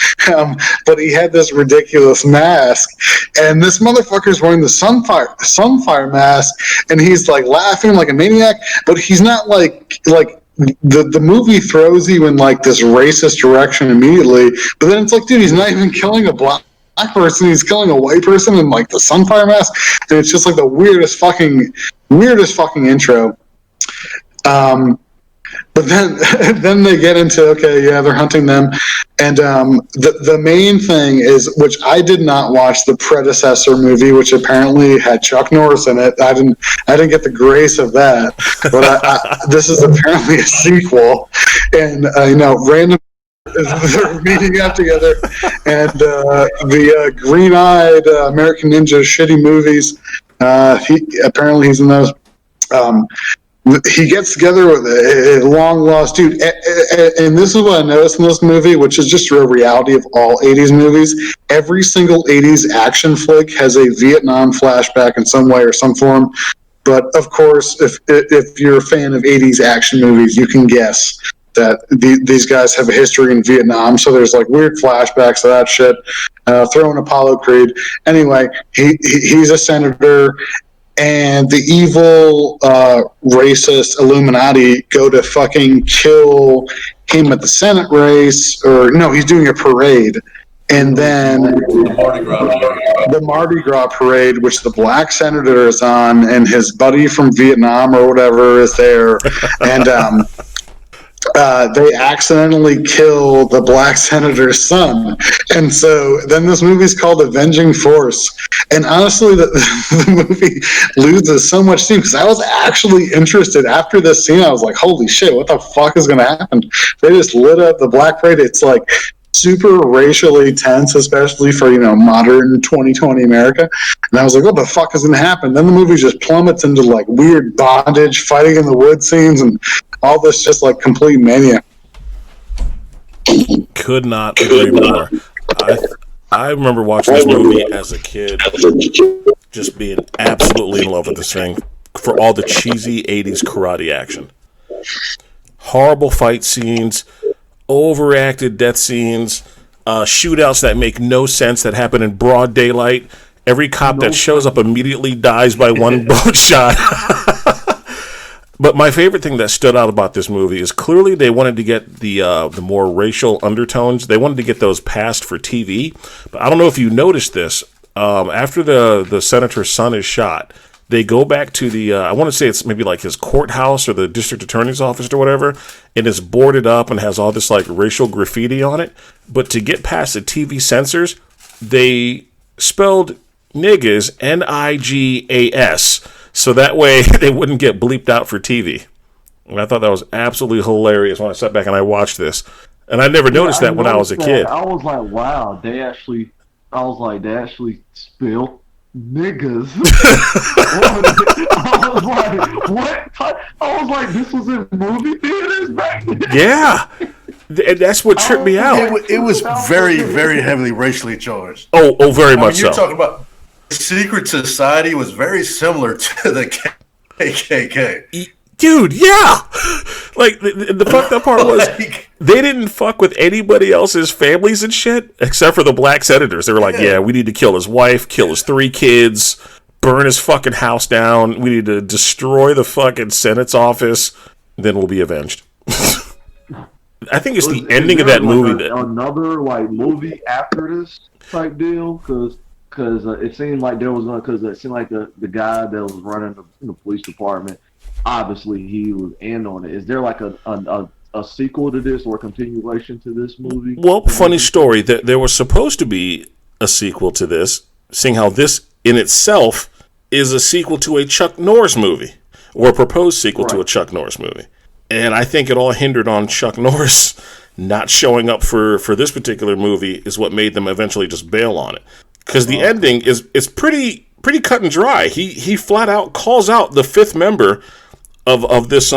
But he had this ridiculous mask, and this motherfucker's wearing the sunfire mask, and he's like laughing like a maniac, but he's not like the movie throws you in like this racist direction immediately, but then it's like, dude, he's not even killing a black person, he's killing a white person in like the sunfire mask, and it's just like the weirdest fucking intro. But then they get into, okay, yeah, they're hunting them, and the main thing is, which I did not watch the predecessor movie, which apparently had Chuck Norris in it. I didn't get the grace of that, but this is apparently a sequel, and random. They're meeting up together, and the green-eyed American Ninja shitty movies. He's in those. He gets together with a long-lost dude. And this is what I noticed in this movie, which is just a reality of all 80s movies. Every single 80s action flick has a Vietnam flashback in some way or some form. But, of course, if you're a fan of 80s action movies, you can guess that these guys have a history in Vietnam. So there's, like, weird flashbacks of that shit. Throw in Apollo Creed. Anyway, he's a senator. And the evil, racist Illuminati go to fucking kill him at the Senate race, or no, he's doing a parade. And then the Mardi Gras parade, which the black senator is on, and his buddy from Vietnam or whatever is there. And they accidentally kill the black senator's son. And so then this movie's called Avenging Force. And honestly, the movie loses so much steam, because I was actually interested. After this scene, I was like, holy shit, what the fuck is going to happen? They just lit up the black parade. It's like super racially tense, especially for, modern 2020 America. And I was like, what the fuck is going to happen? Then the movie just plummets into like weird bondage, fighting in the wood scenes, and all this just like complete mania. Could not agree more. I remember watching this movie as a kid, just being absolutely in love with this thing for all the cheesy 80s karate action. Horrible fight scenes, overacted death scenes, shootouts that make no sense that happen in broad daylight. Every cop that shows up immediately dies by one bullet shot. But my favorite thing that stood out about this movie is clearly they wanted to get the more racial undertones. They wanted to get those passed for TV. But I don't know if you noticed this. After the senator's son is shot, they go back to the, I want to say it's maybe like his courthouse or the district attorney's office or whatever, and it's boarded up and has all this like racial graffiti on it. But to get past the TV censors, they spelled niggas, Nigas, so that way they wouldn't get bleeped out for TV. And I thought that was absolutely hilarious when I sat back and I watched this. And I never noticed that when I was a kid. I was like, wow, they actually spelled niggas. I was like, what? I was like, this was in movie theaters back then? Yeah. And that's what tripped me out. It was very, very heavily racially charged. Oh, very much so. You're talking about secret society was very similar to the KKK. Dude, yeah. Like, the fucked up part was they didn't fuck with anybody else's families and shit except for the black senators. They were like, yeah, we need to kill his wife, kill his 3 kids, burn his fucking house down. We need to destroy the fucking Senate's office. Then we'll be avenged. I think it's the ending of that movie. Another, like, movie after this type deal? Because it seemed like there was it seemed like the guy that was running the police department, obviously he was in on it. Is there like a sequel to this or a continuation to this movie? Well, funny story. There was supposed to be a sequel to this, seeing how this in itself is a sequel to a Chuck Norris movie, or a proposed sequel to a Chuck Norris movie. And I think it all hindered on Chuck Norris not showing up for this particular movie is what made them eventually just bail on it. Because the ending is pretty cut and dry. He flat out calls out the 5th member of this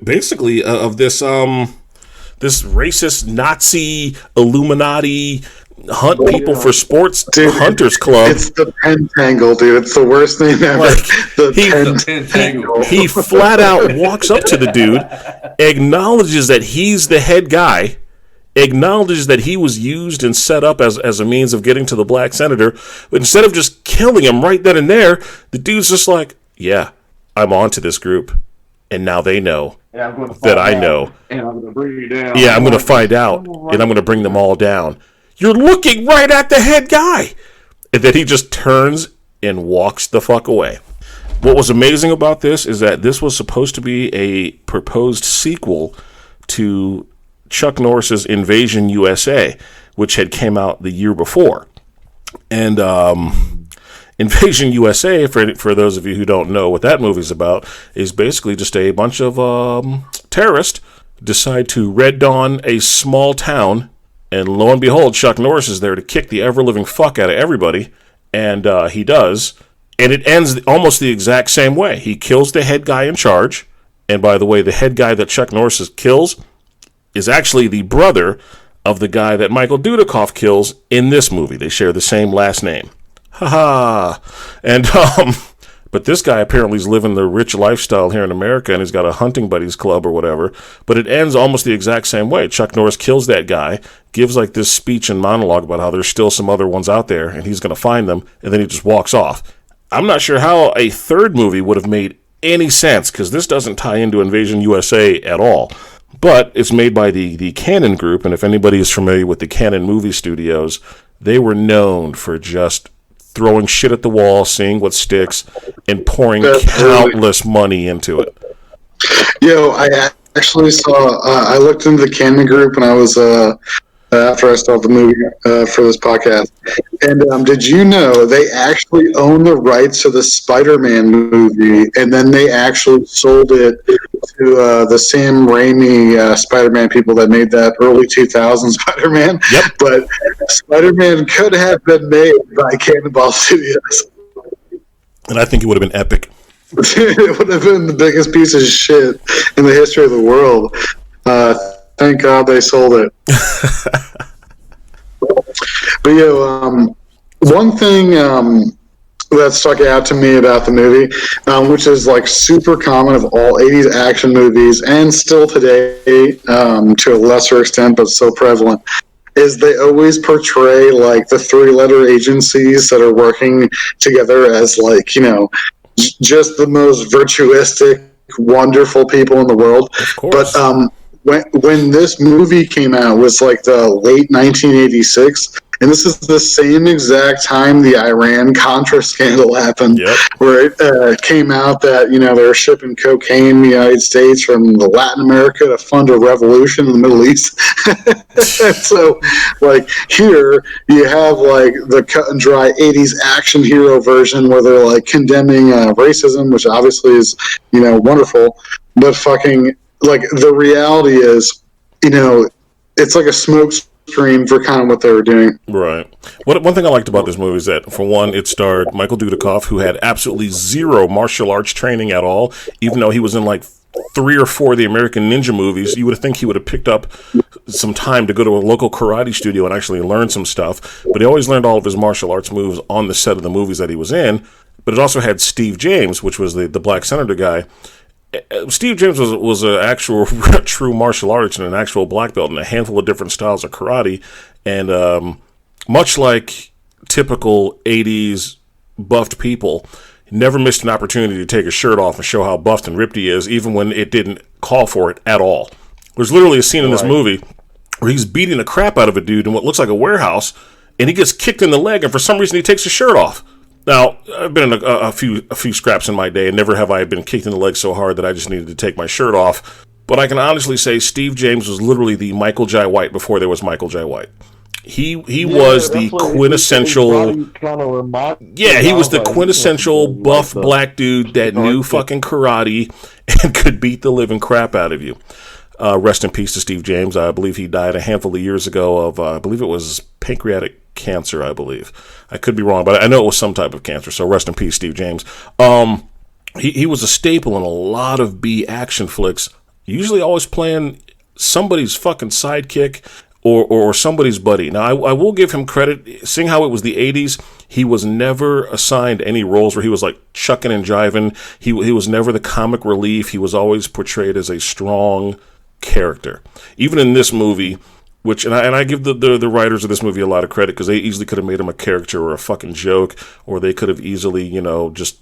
basically of this this racist Nazi Illuminati hunt people for sports hunters club. It's the Pentangle, dude. It's the worst name ever. Like, the Pentangle. He flat out walks up to the dude, acknowledges that he's the head guy, acknowledges that he was used and set up as a means of getting to the black senator, but instead of just killing him right then and there, the dude's just like, yeah, I'm on to this group, and now they know that I know. And I'm going to bring you down. Yeah, I'm going to find out, and I'm going to bring them all down. You're looking right at the head guy! And then he just turns and walks the fuck away. What was amazing about this is that this was supposed to be a proposed sequel to Chuck Norris's Invasion USA, which had came out the year before. And Invasion USA, for those of you who don't know what that movie's about, is basically just a bunch of terrorists decide to red dawn a small town, and lo and behold, Chuck Norris is there to kick the ever-living fuck out of everybody, and he does, and it ends almost the exact same way. He kills the head guy in charge, and by the way, the head guy that Chuck Norris kills is actually the brother of the guy that Michael Dudikoff kills in this movie. They share the same last name. Ha ha. And but this guy apparently is living the rich lifestyle here in America, and he's got a hunting buddies club or whatever. But it ends almost the exact same way. Chuck Norris kills that guy, gives like this speech and monologue about how there's still some other ones out there, and he's going to find them, and then he just walks off. I'm not sure how a third movie would have made any sense, because this doesn't tie into Invasion USA at all. But it's made by the Cannon Group, and if anybody is familiar with the Cannon movie studios, they were known for just throwing shit at the wall, seeing what sticks, and pouring countless money into it. Yo, I actually saw, I looked into the Cannon Group, and I was after I saw the movie for this podcast. And did you know they actually own the rights to the Spider-Man movie, and then they actually sold it to the Sam Raimi Spider-Man people that made that early 2000s Spider-Man. Yep. But Spider-Man could have been made by Cannonball Studios. And I think it would have been epic. It would have been the biggest piece of shit in the history of the world. Thank God they sold it. But one thing that stuck out to me about the movie, which is like super common of all 80s action movies and still today to a lesser extent, but still prevalent, is they always portray like the three-letter agencies that are working together as like, just the most virtuistic, wonderful people in the world. Of course. But when this movie came out, it was like the late 1986, and this is the same exact time the Iran-Contra scandal happened, where it came out that, they were shipping cocaine in the United States from Latin America to fund a revolution in the Middle East. And so, like, here, you have, like, the cut-and-dry 80s action hero version where they're, like, condemning racism, which obviously is, wonderful, but fucking, like, the reality is, it's like a smoke screen for kind of what they were doing. Right. One thing I liked about this movie is that, for one, it starred Michael Dudikoff, who had absolutely zero martial arts training at all, even though he was in like 3 or 4 of the American Ninja movies. You would think he would have picked up some time to go to a local karate studio and actually learn some stuff, but he always learned all of his martial arts moves on the set of the movies that he was in. But it also had Steve James, which was the black senator guy. Steve James was an actual true martial artist and an actual black belt in a handful of different styles of karate. And much like typical 80s buffed people, he never missed an opportunity to take his shirt off and show how buffed and ripped he is, even when it didn't call for it at all. There's literally a scene in this movie where he's beating the crap out of a dude in what looks like a warehouse, and he gets kicked in the leg, and for some reason he takes his shirt off. Now, I've been in a few scraps in my day, and never have I been kicked in the leg so hard that I just needed to take my shirt off. But I can honestly say Steve James was literally the Michael Jai White before there was Michael Jai White. He was the quintessential... he was the quintessential buff black dude that knew fucking karate and could beat the living crap out of you. Rest in peace to Steve James. I believe he died a handful of years ago of, I believe it was pancreatic cancer, I believe. I could be wrong, but I know it was some type of cancer, so rest in peace, Steve James. He was a staple in a lot of B action flicks, usually always playing somebody's fucking sidekick or somebody's buddy. Now, I will give him credit, seeing how it was the 80s, he was never assigned any roles where he was like chucking and jiving. He was never the comic relief. He was always portrayed as a strong character. Even in this movie, which, and I give the writers of this movie a lot of credit, because they easily could have made him a character or a fucking joke, or they could have easily, just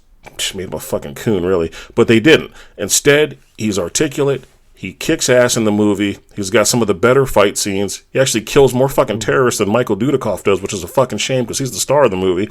made him a fucking coon, really. But they didn't. Instead, he's articulate. He kicks ass in the movie. He's got some of the better fight scenes. He actually kills more fucking terrorists than Michael Dudikoff does, which is a fucking shame because he's the star of the movie.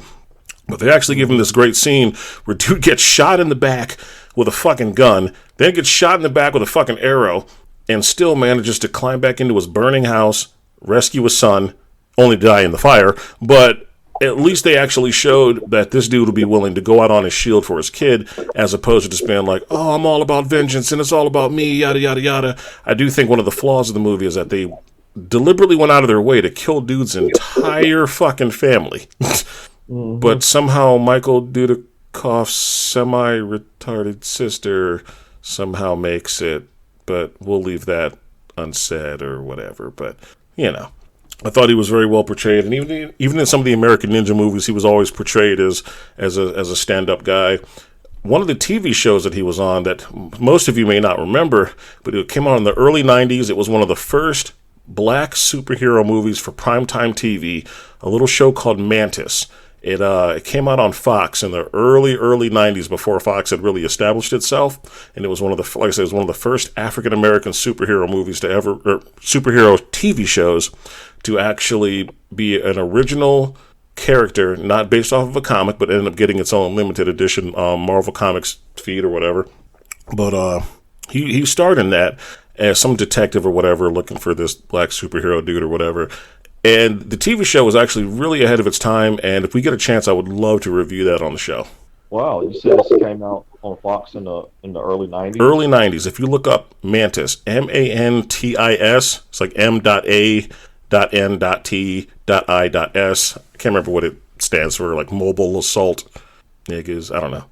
But they actually give him this great scene where dude gets shot in the back with a fucking gun, then gets shot in the back with a fucking arrow, and still manages to climb back into his burning house, rescue his son, only to die in the fire. But at least they actually showed that this dude would be willing to go out on his shield for his kid, as opposed to just being like, oh, I'm all about vengeance and it's all about me, yada, yada, yada. I do think one of the flaws of the movie is that they deliberately went out of their way to kill dude's entire fucking family. But somehow Michael Dudikoff's semi-retarded sister somehow makes it, but we'll leave that unsaid or whatever. But, I thought he was very well portrayed, and even in some of the American Ninja movies, he was always portrayed as a stand-up guy. One of the TV shows that he was on that most of you may not remember, but it came out in the early 90s. It was one of the first black superhero movies for primetime TV, a little show called Mantis. It came out on Fox in the early 90s, before Fox had really established itself, and it was one of the first African-American superhero movies to ever, or superhero TV shows to actually be an original character, not based off of a comic, but ended up getting its own limited edition Marvel Comics feed or whatever. But he starred in that, as some detective or whatever looking for this black superhero dude or whatever. And the TV show was actually really ahead of its time, and if we get a chance, I would love to review that on the show. Wow, you said this came out on Fox in the early 90s? Early 90s. If you look up Mantis, Mantis, it's like M.A.N.T.I.S. I can't remember what it stands for, like mobile assault niggas. I don't know.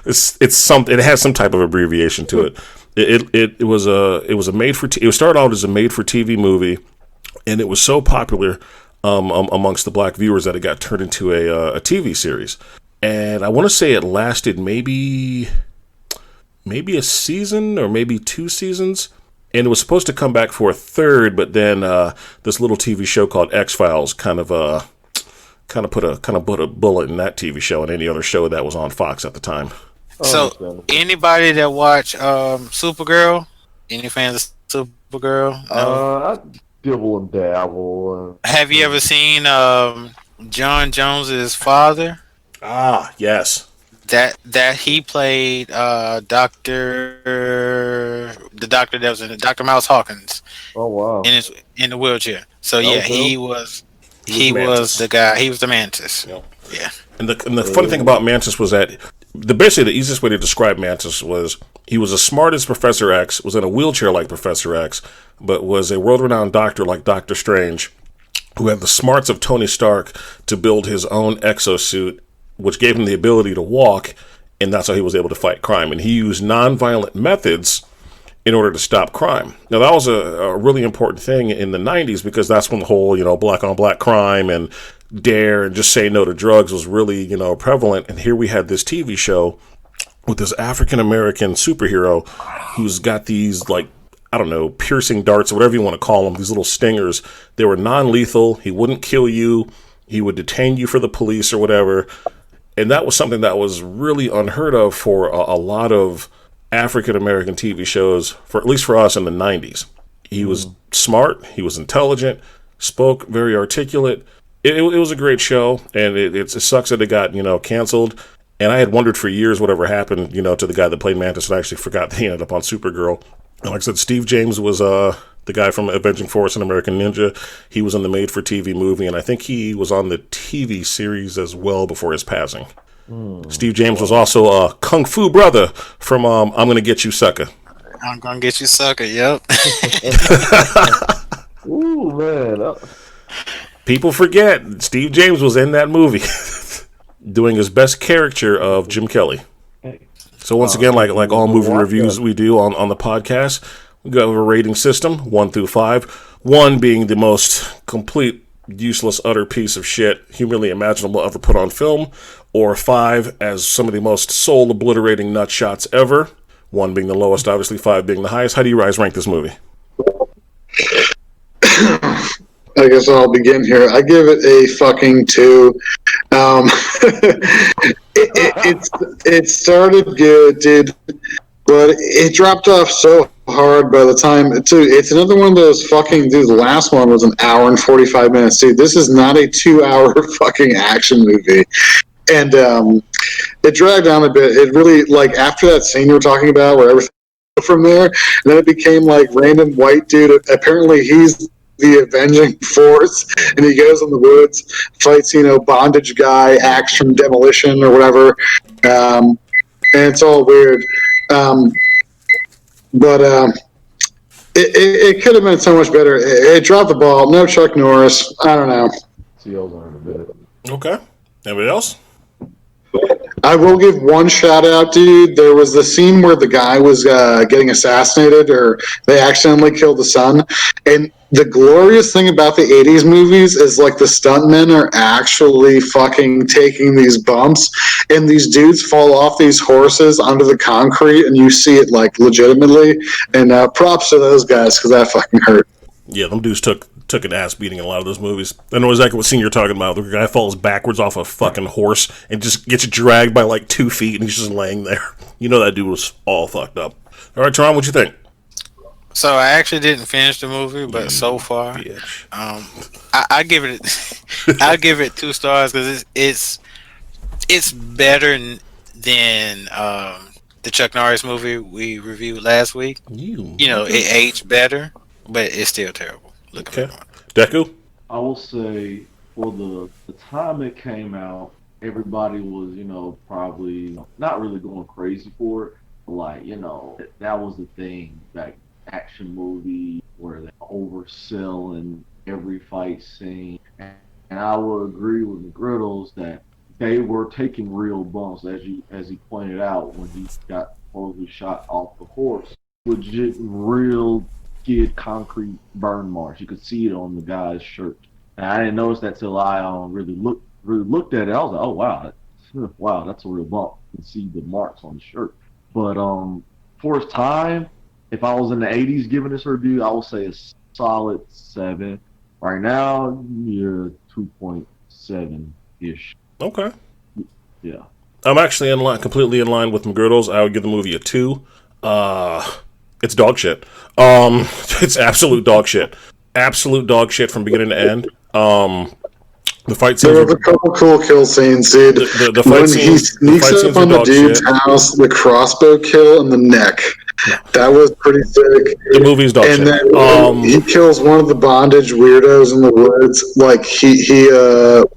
it's something. It has some type of abbreviation to it. It was a made for. It started out as a made for TV movie, and it was so popular amongst the black viewers that it got turned into a TV series. And I want to say it lasted maybe a season or maybe 2 seasons. And it was supposed to come back for a third, but then this little TV show called X-Files kind of put a bullet in that TV show and any other show that was on Fox at the time. So anybody that watch Supergirl? Any fans of Supergirl? No. I dibble and dabble. Have you ever seen John Jones's father? Ah, yes. That he played the doctor that was in Dr. Miles Hawkins. Oh wow! In the wheelchair. So yeah, he was the guy. He was the Mantis. Yep. Yeah. And the funny thing about Mantis was that basically the easiest way to describe Mantis was he was as smart as Professor X, was in a wheelchair like Professor X, but was a world-renowned doctor like Doctor Strange, who had the smarts of Tony Stark to build his own exosuit, which gave him the ability to walk, and that's how he was able to fight crime. And he used non-violent methods in order to stop crime. Now, that was a really important thing in the 90s because that's when the whole, black-on-black crime and DARE and just say no to drugs was really, prevalent. And here we had this TV show with this African-American superhero who's got these, piercing darts or whatever you want to call them, these little stingers. They were non-lethal. He wouldn't kill you. He would detain you for the police or whatever. And that was something that was really unheard of for a lot of African-American TV shows, at least for us in the 90s. He was smart, he was intelligent, spoke very articulate. It was a great show, and it sucks that it got, canceled. And I had wondered for years whatever happened, to the guy that played Mantis, and I actually forgot that he ended up on Supergirl. And like I said, Steve James was the guy from Avenging and American Ninja. He was in the made-for-TV movie, and I think he was on the TV series as well before his passing. Steve James was also a Kung Fu brother from I'm Gonna Get You, Sucker. I'm Gonna Get You, Sucker, yep. Ooh, man. People forget, Steve James was in that movie doing his best character of Jim Kelly. So once again, like all movie reviews we do on the podcast, we go over a rating system, 1 through 5. 1 being the most complete, useless, utter piece of shit humanly imaginable ever put on film, or 5 as some of the most soul-obliterating nut shots ever. 1 being the lowest, obviously 5 being the highest. How do you guys rank this movie? I guess I'll begin here. I give it a fucking 2. It started good, dude, but it dropped off so hard by the time. Dude, it's another one of those fucking. Dude, the last one was an hour and 45 minutes. Dude, this is not a 2-hour fucking action movie, and it dragged on a bit. It really after that scene you were talking about, where everything from there, and then it became like random white dude. Apparently, he's the avenging force, and he goes in the woods, fights bondage guy, axe from Demolition or whatever, and it's all weird. But it could have been so much better. It dropped the ball. No Chuck Norris. I don't know. Okay. Anybody else? I will give one shout out, dude. There was the scene where the guy was getting assassinated, or they accidentally killed the son. And the glorious thing about the 80s movies is the stuntmen are actually fucking taking these bumps, and these dudes fall off these horses onto the concrete, and you see it legitimately. And props to those guys, because that fucking hurt. Yeah, them dudes took an ass beating in a lot of those movies. I know exactly what scene you're talking about. The guy falls backwards off a fucking horse and just gets dragged by 2 feet, and he's just laying there. That dude was all fucked up. All right, Teron, what you think? So I actually didn't finish the movie, but so far, I give it 2 stars because it's better than the Chuck Norris movie we reviewed last week. It aged better, but it's still terrible. Okay. Deku? I will say for the time it came out, everybody was, probably not really going crazy for it. Like, that was the thing, like action movie where they overselling every fight scene. And I would agree with McGriddles that they were taking real bumps, as he pointed out when he got supposedly shot off the horse. Legit, real skid concrete burn marks. You could see it on the guy's shirt. And I didn't notice that till I really looked at it. I was like, oh wow, that's a real bump. You can see the marks on the shirt. But for its time, if I was in the 80s giving this review, I would say a solid 7. Right now, you're 2.7 ish. Okay. Yeah. I'm actually completely in line with McGriddles. I would give the movie a 2. It's dog shit. It's absolute dog shit. Absolute dog shit from beginning to end. The fight scenes. There were a couple cool kill scenes, dude. The fight when scenes, he sneaks up on the dude's house, the crossbow kill in the neck. That was pretty sick. The movie's dog shit. And then he kills one of the bondage weirdos in the woods. Like he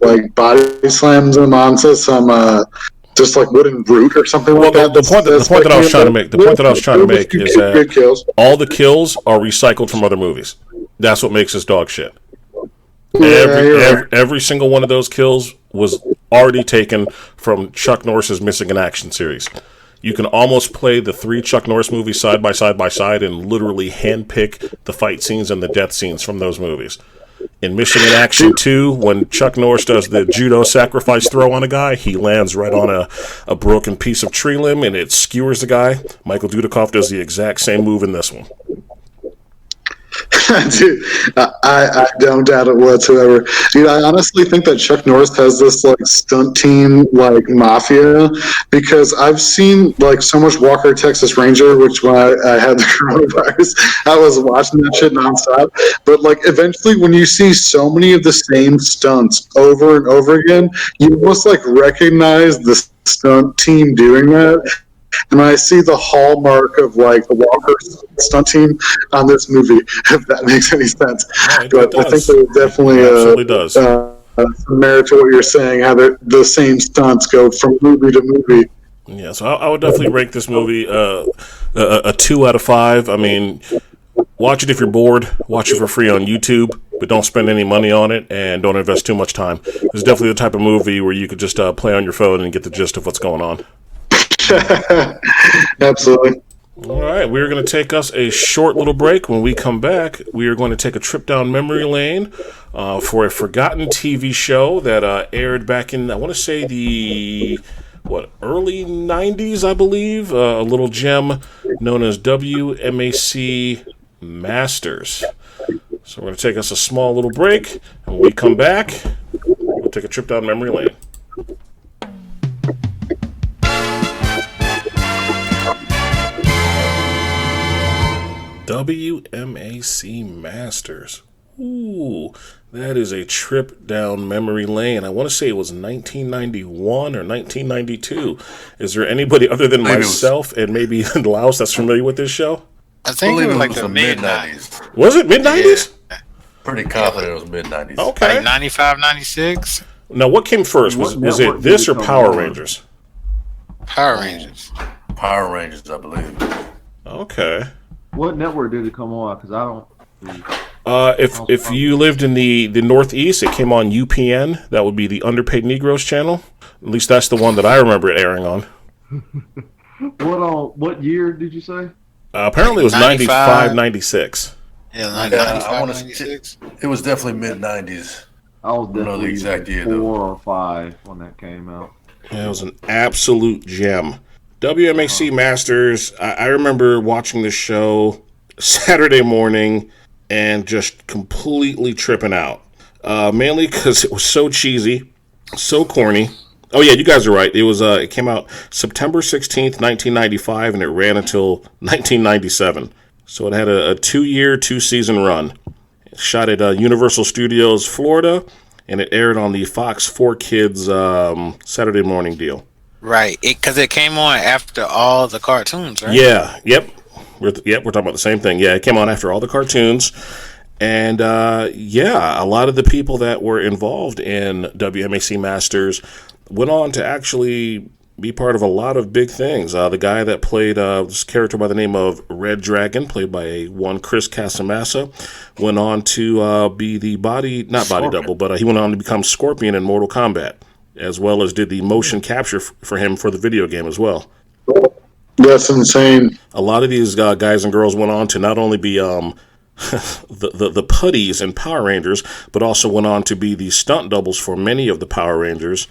like body slams him onto some just like wooden root or something like that. The point that I was trying to make is that all the kills are recycled from other movies. That's what makes this dog shit. Every single one of those kills was already taken from Chuck Norris's Missing in Action series. You can almost play the 3 Chuck Norris movies side by side and literally handpick the fight scenes and the death scenes from those movies. In Missing in Action 2, when Chuck Norris does the judo sacrifice throw on a guy, he lands right on a broken piece of tree limb and it skewers the guy. Michael Dudikoff does the exact same move in this one. Dude, I don't doubt it whatsoever. Dude, I honestly think that Chuck Norris has this like stunt team like mafia, because I've seen like so much Walker Texas Ranger, which when I had the coronavirus, I was watching that shit nonstop. But like eventually when you see so many of the same stunts over and over again, you almost like recognize the stunt team doing that. And I see the hallmark of like the Walker stunt team on this movie, if that makes any sense. Right, but I think there's definitely some merit to what you're saying, how the same stunts go from movie to movie. Yeah, so I would definitely rank this movie a 2 out of 5. I mean, watch it if you're bored. Watch it for free on YouTube, but don't spend any money on it and don't invest too much time. It's definitely the type of movie where you could just play on your phone and get the gist of what's going on. Absolutely. All right, we're going to take us a short little break. When we come back, we are going to take a trip down memory lane for a forgotten TV show that aired back in, I want to say, the early 90s, I believe. A little gem known as WMAC Masters. So we're going to take us a small little break. And when we come back, we'll take a trip down memory lane. WMAC Masters. Ooh, that is a trip down memory lane. I want to say it was 1991 or 1992. Is there anybody other than myself and maybe Laos that's familiar with this show? I think it was like the mid-90s. Was it mid-90s? Yeah. Pretty confident it was mid-90s. Okay. Like 95, 96? Now, what came first? Was it this or Power Rangers? Power Rangers. Power Rangers, I believe. Okay. What network did it come on? Because I don't. If you lived in the Northeast, it came on UPN. That would be the Underpaid Negroes channel. At least that's the one that I remember it airing on. What year did you say? Apparently it was 95, 96. Yeah, 95, 96. It was definitely mid-90s. I was definitely I don't know the exact year, 4 though. or 5 when that came out. Yeah, it was an absolute gem. WMAC Masters, I remember watching this show Saturday morning and just completely tripping out. Mainly because it was so cheesy, so corny. Oh yeah, you guys are right. It came out September 16th, 1995, and it ran until 1997. So it had a 2-year, 2-season run. It shot at Universal Studios, Florida, and it aired on the Fox 4 Kids Saturday morning deal. Right, because it came on after all the cartoons, right? Yeah, yep. We're talking about the same thing. Yeah, it came on after all the cartoons. And yeah, a lot of the people that were involved in WMAC Masters went on to actually be part of a lot of big things. The guy that played this character by the name of Red Dragon, played by one Chris Casamassa, went on to be the not body double, but he went on to become Scorpion in Mortal Kombat, as well as did the motion capture for him for the video game as well. That's insane. A lot of these guys and girls went on to not only be the putties in Power Rangers, but also went on to be the stunt doubles for many of the Power Rangers,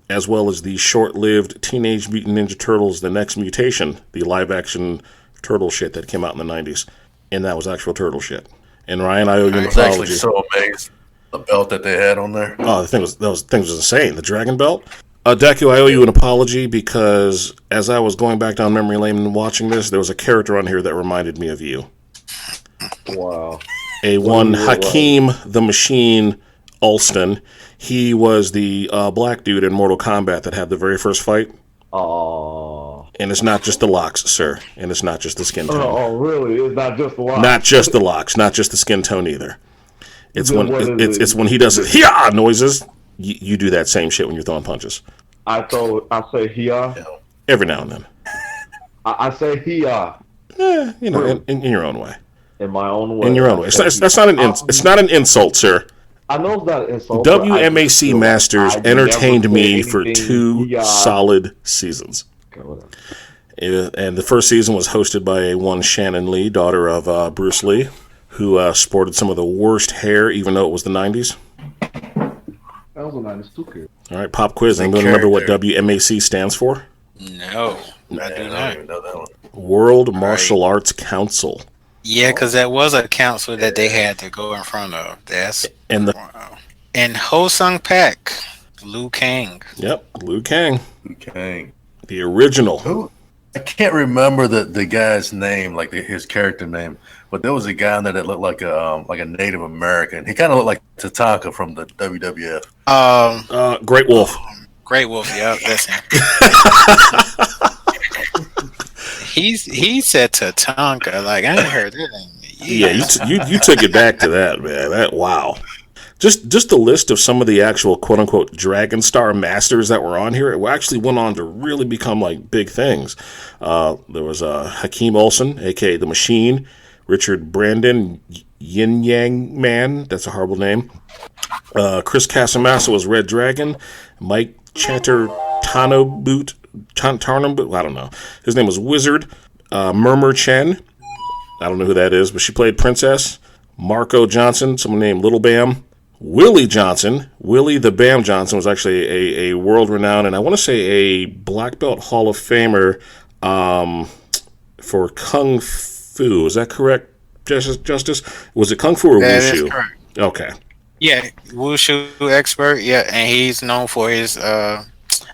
as well as the short-lived Teenage Mutant Ninja Turtles: The Next Mutation, the live-action turtle shit that came out in the 90s. And that was actual turtle shit. And Ryan, I owe you an apology. I was actually so amazed the belt that they had on there. Oh, the thing was insane. The Dragon Belt. Deku, I owe you an apology because as I was going back down memory lane and watching this, there was a character on here that reminded me of you. Wow. A one Hakeem the Machine Alston. He was the black dude in Mortal Kombat that had the very first fight. Oh. And it's not just the locks, sir. And it's not just the skin tone. Oh, really? It's not just the locks. Not just the locks. Not just the skin tone either. It's when he does his "hiya" noises. You do that same shit when you're throwing punches. I say hiya. Every now and then. I say hiya. In your own way. In my own way. In your own way. It's not an insult, sir. I know it's not an insult. WMAC Masters entertained me for 2 solid seasons. Okay, and the first season was hosted by a one Shannon Lee, daughter of Bruce Lee, who sported some of the worst hair, even though it was the 90s. That was a 90s too, kid. All right, pop quiz. Anybody remember what WMAC stands for? No, I do not. even know that one. World Martial Arts Council. Yeah, because that was a council that they had to go in front of. And Ho Sung Pak, Liu Kang. Yep, Liu Kang. Liu Kang. The original. Who? I can't remember the guy's name, like his character name, but there was a guy in there that looked like a Native American. He kind of looked like Tatanka from the WWF. Great Wolf. Great Wolf, yeah, that's him. He said Tatanka, like I ain't heard that name. Yeah, you took it back to that, man. Wow. Just the list of some of the actual quote unquote Dragon Star Masters that were on here, it actually went on to really become like big things. There was Hakeem Olsen, aka the Machine, Richard Brandon, Yin Yang Man, that's a horrible name. Chris Casamassa was Red Dragon, Mike Chanter Tarnabut, I don't know. His name was Wizard. Murmur Chen, I don't know who that is, but she played Princess. Marco Johnson, someone named Little Bam. Willie Johnson, Willie the Bam Johnson, was actually a world-renowned, and I want to say a Black Belt Hall of Famer for Kung Fu. Is that correct, Justice? Was it Kung Fu or that Wushu? Is correct. Okay. Yeah, Wushu expert, yeah, and he's known for his,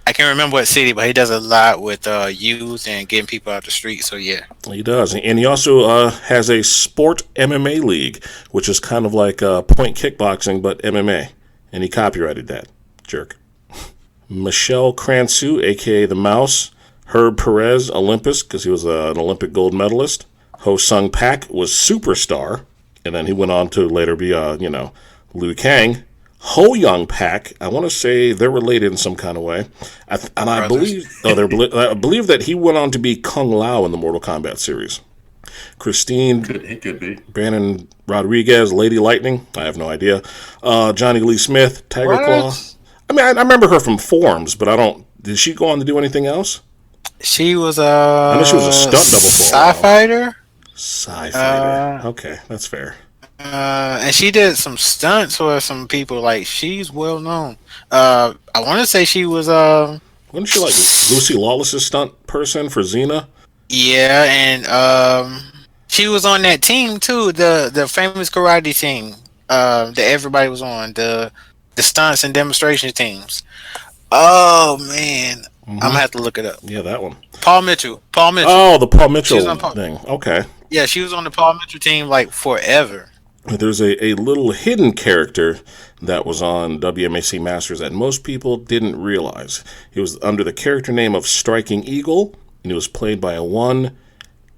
I can't remember what city, but he does a lot with youth and getting people out the street, so yeah. He does, and he also has a sport MMA league, which is kind of like point kickboxing, but MMA, and he copyrighted that. Jerk. Michelle Cransu, a.k.a. the Mouse. Herb Perez, Olympus, because he was an Olympic gold medalist. Ho Sung Pak was Superstar, and then he went on to later be, Liu Kang. Ho Young Pak, I want to say they're related in some kind of way, I believe that he went on to be Kung Lao in the Mortal Kombat series. Christine, he could be. Brandon Rodriguez, Lady Lightning, I have no idea. Johnny Lee Smith, Tiger Claw. I mean, I remember her from Forms, but did she go on to do anything else? She was I know she was a stunt double for a while. Sci-fighter. Okay, that's fair. And she did some stunts for some people. Like, she's well known. I want to say she was wasn't she like Lucy Lawless's stunt person for Xena? Yeah, and she was on that team too, the famous karate team that everybody was on, the stunts and demonstration teams. Oh man, I'm gonna have to look it up. Yeah, that one. Paul Mitchell. Oh, the Paul Mitchell thing. Okay. Yeah, she was on the Paul Mitchell team like forever. there's a little hidden character that was on WMAC Masters that most people didn't realize. He was under the character name of Striking Eagle, and he was played by a one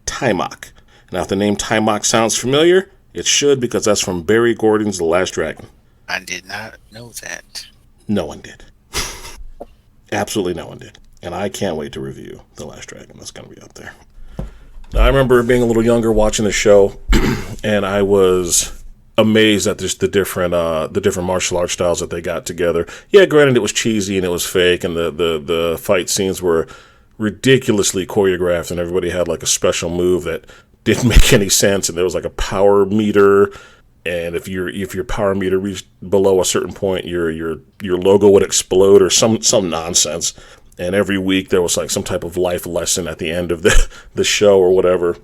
Timok. Now, if the name Timok sounds familiar, it should, because that's from Barry Gordon's The Last Dragon. I did not know that. No one did. Absolutely no one did. And I can't wait to review The Last Dragon. That's going to be up there. Now, I remember being a little younger watching the show, and I was amazed at just the different martial arts styles that they got together. Yeah, granted, it was cheesy and it was fake, and the fight scenes were ridiculously choreographed, and everybody had like a special move that didn't make any sense, and there was like a power meter, and if your power meter reached below a certain point, your logo would explode or some nonsense. And every week there was like some type of life lesson at the end of the show or whatever.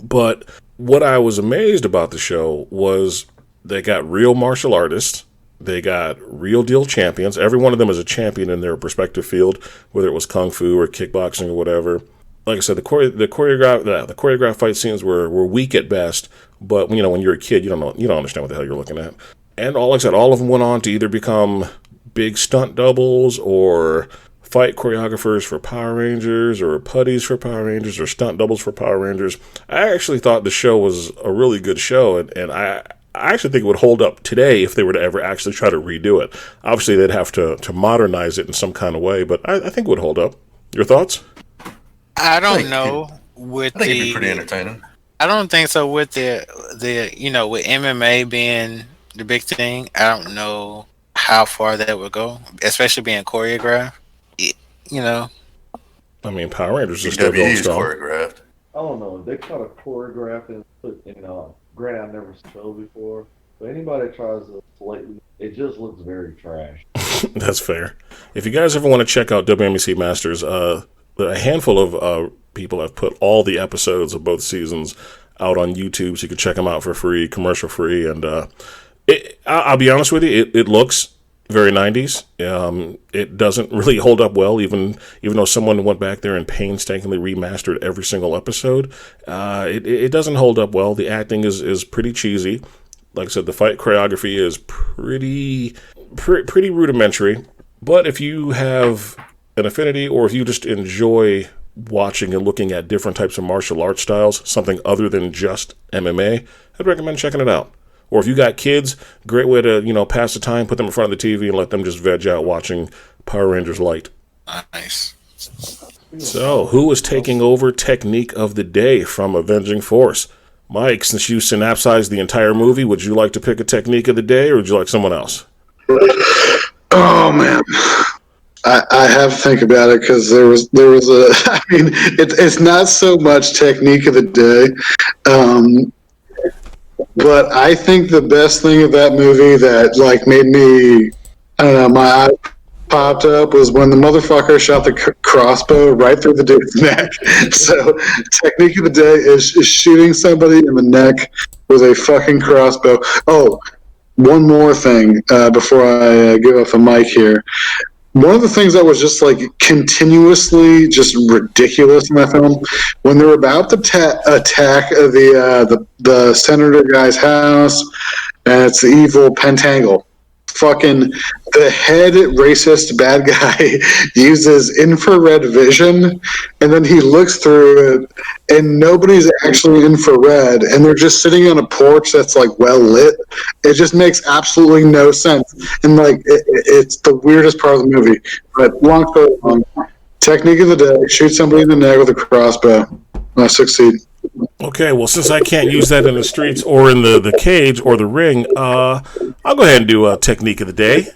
But what I was amazed about the show was they got real martial artists. They got real deal champions. Every one of them is a champion in their respective field, whether it was kung fu or kickboxing or whatever. Like I said, the choreographed fight scenes were weak at best. But when you're a kid, you don't understand what the hell you're looking at. And all of them went on to either become big stunt doubles or fight choreographers for Power Rangers, or putties for Power Rangers, or stunt doubles for Power Rangers. I actually thought the show was a really good show, and I actually think it would hold up today if they were to ever actually try to redo it. Obviously, they'd have to modernize it in some kind of way, but I think it would hold up. Your thoughts? I don't know. I think it'd be pretty entertaining. I don't think so. With the with MMA being the big thing, I don't know how far that would go, especially being choreographed. I mean, Power Rangers is still going strong. Choreographed. I don't know. They kind of choreograph and put, granted, I've never seen it before, but anybody that tries to slightly, it just looks very trash. That's fair. If you guys ever want to check out WMAC Masters, a handful of people have put all the episodes of both seasons out on YouTube, so you can check them out for free, commercial free. And I'll be honest with you, it looks very 90s. It doesn't really hold up well, even though someone went back there and painstakingly remastered every single episode. It doesn't hold up well. The acting is pretty cheesy. Like I said, the fight choreography is pretty rudimentary. But if you have an affinity, or if you just enjoy watching and looking at different types of martial arts styles, something other than just MMA, I'd recommend checking it out. Or if you got kids, great way to, pass the time, put them in front of the TV and let them just veg out watching Power Rangers Light. Nice. So, who is taking over Technique of the Day from Avenging Force? Mike, since you synapsized the entire movie, would you like to pick a Technique of the Day, or would you like someone else? Oh, man. I have to think about it, because there was it's not so much Technique of the Day. But I think the best thing of that movie that made me, I don't know, my eye popped up was when the motherfucker shot the crossbow right through the dude's neck. So Technique of the Day is shooting somebody in the neck with a fucking crossbow. Oh, one more thing before I give up the mic here. One of the things that was just continuously just ridiculous in that film, when they were about to attack the senator guy's house, and it's the evil Pentangle. Fucking the head racist bad guy uses infrared vision, and then he looks through it, and nobody's actually infrared, and they're just sitting on a porch that's well lit. It just makes absolutely no sense, and it's the weirdest part of the movie. But long story long, Technique of the Day: shoot somebody in the neck with a crossbow. Succeed. Okay, well, since I can't use that in the streets or in the cage or the ring, I'll go ahead and do a Technique of the Day.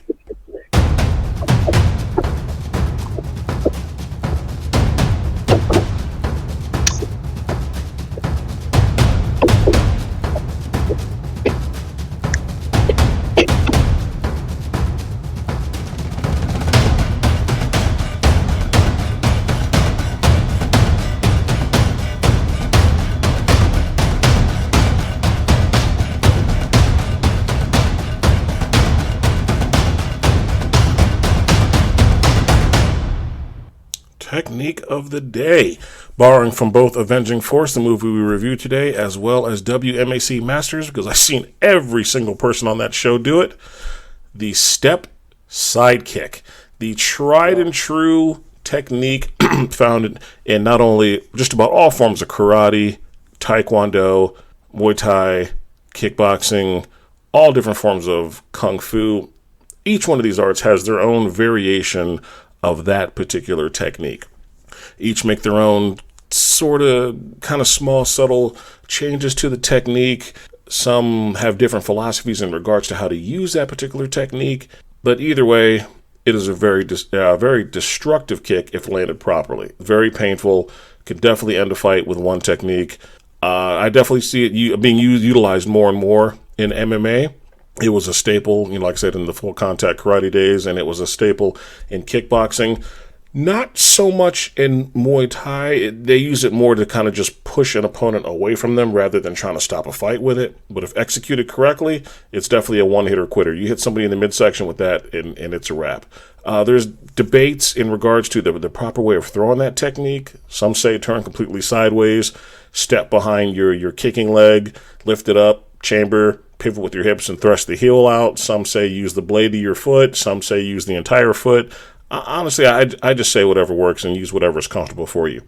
technique of the day, borrowing from both Avenging Force, the movie we reviewed today, as well as WMAC Masters, because I've seen every single person on that show do it. The step sidekick, the tried and true technique found in not only just about all forms of karate, taekwondo, Muay Thai, kickboxing, all different forms of kung fu. Each one of these arts has their own variation of that particular technique. Each make their own sort of kind of small, subtle changes to the technique. Some have different philosophies in regards to how to use that particular technique. But either way, it is a very destructive kick if landed properly. Very painful. Can definitely end a fight with one technique. I definitely see it being utilized more and more in MMA. It was a staple, like I said, in the full contact karate days, and it was a staple in kickboxing. Not so much in Muay Thai. They use it more to kind of just push an opponent away from them rather than trying to stop a fight with it. But if executed correctly, it's definitely a one-hitter quitter. You hit somebody in the midsection with that, and it's a wrap. There's debates in regards to the proper way of throwing that technique. Some say turn completely sideways, step behind your kicking leg, lift it up, chamber, pivot with your hips and thrust the heel out. Some say use the blade of your foot. Some say use the entire foot. Honestly, I just say whatever works and use whatever is comfortable for you.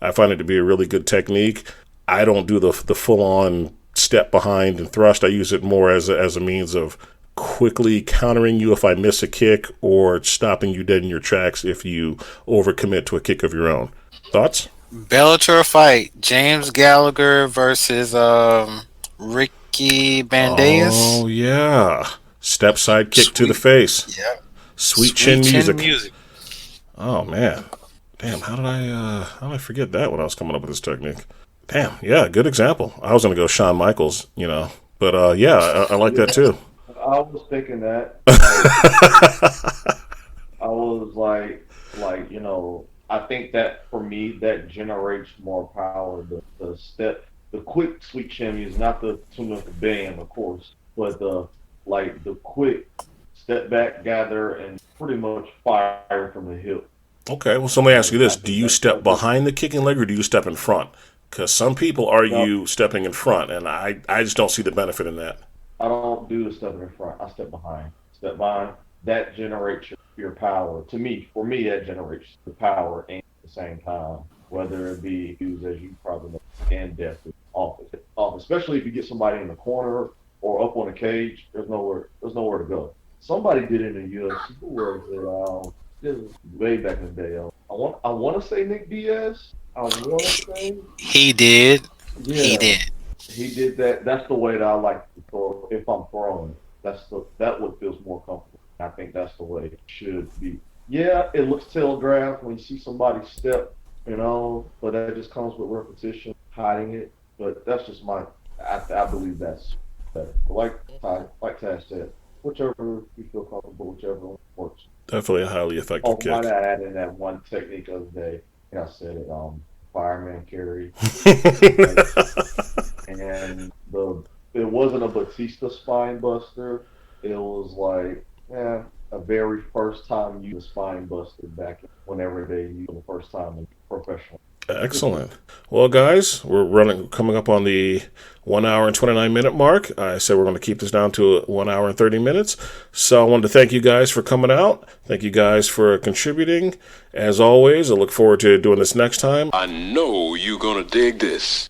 I find it to be a really good technique. I don't do the full-on step behind and thrust. I use it more as a means of quickly countering you if I miss a kick or stopping you dead in your tracks if you overcommit to a kick of your own. Thoughts? Bellator fight, James Gallagher versus Ricky Banderas. Oh, yeah. Step side kick to the face. Yeah. Sweet chin music. Oh, man. Damn, how did I forget that when I was coming up with this technique? Damn, yeah, good example. I was going to go Shawn Michaels, But, yeah, I like that, too. I was thinking that. I was like, I think that for me, that generates more power. The step, the quick sweet chin music, not the tune of the band, of course, but the quick step back, gather, and pretty much fire from the hip. Okay, well, so let me ask you this. Do you step behind the kicking leg or do you step in front? Because some people argue stepping in front, and I just don't see the benefit in that. I don't do the stepping in front. I step behind. Step behind. That generates your power. For me, that generates the power and at the same time, whether it be used as you probably know, and depth off, especially if you get somebody in the corner or up on a cage. There's nowhere to go. Somebody did it in the UFC. Who was it? This was way back in the day. I want to say Nick Diaz. I want to say he did. Yeah, he did that. That's the way that I like to throw. If I'm throwing, that what feels more comfortable. I think that's the way it should be. Yeah, it looks telegraphed when you see somebody step, but that just comes with repetition, hiding it. But that's just I believe that's better. But like Taz said, whichever you feel comfortable, whichever one works. Definitely a highly effective kick. Might I add in that one technique of the day? I said it. Fireman carry. And it wasn't a Batista spine buster. It was a very first time used spine buster back whenever they used the first time in professional. Excellent. Well, guys, we're coming up on the 1 hour and 29-minute mark. I said we're going to keep this down to 1 hour and 30 minutes. So I wanted to thank you guys for coming out. Thank you guys for contributing. As always, I look forward to doing this next time. I know you're going to dig this.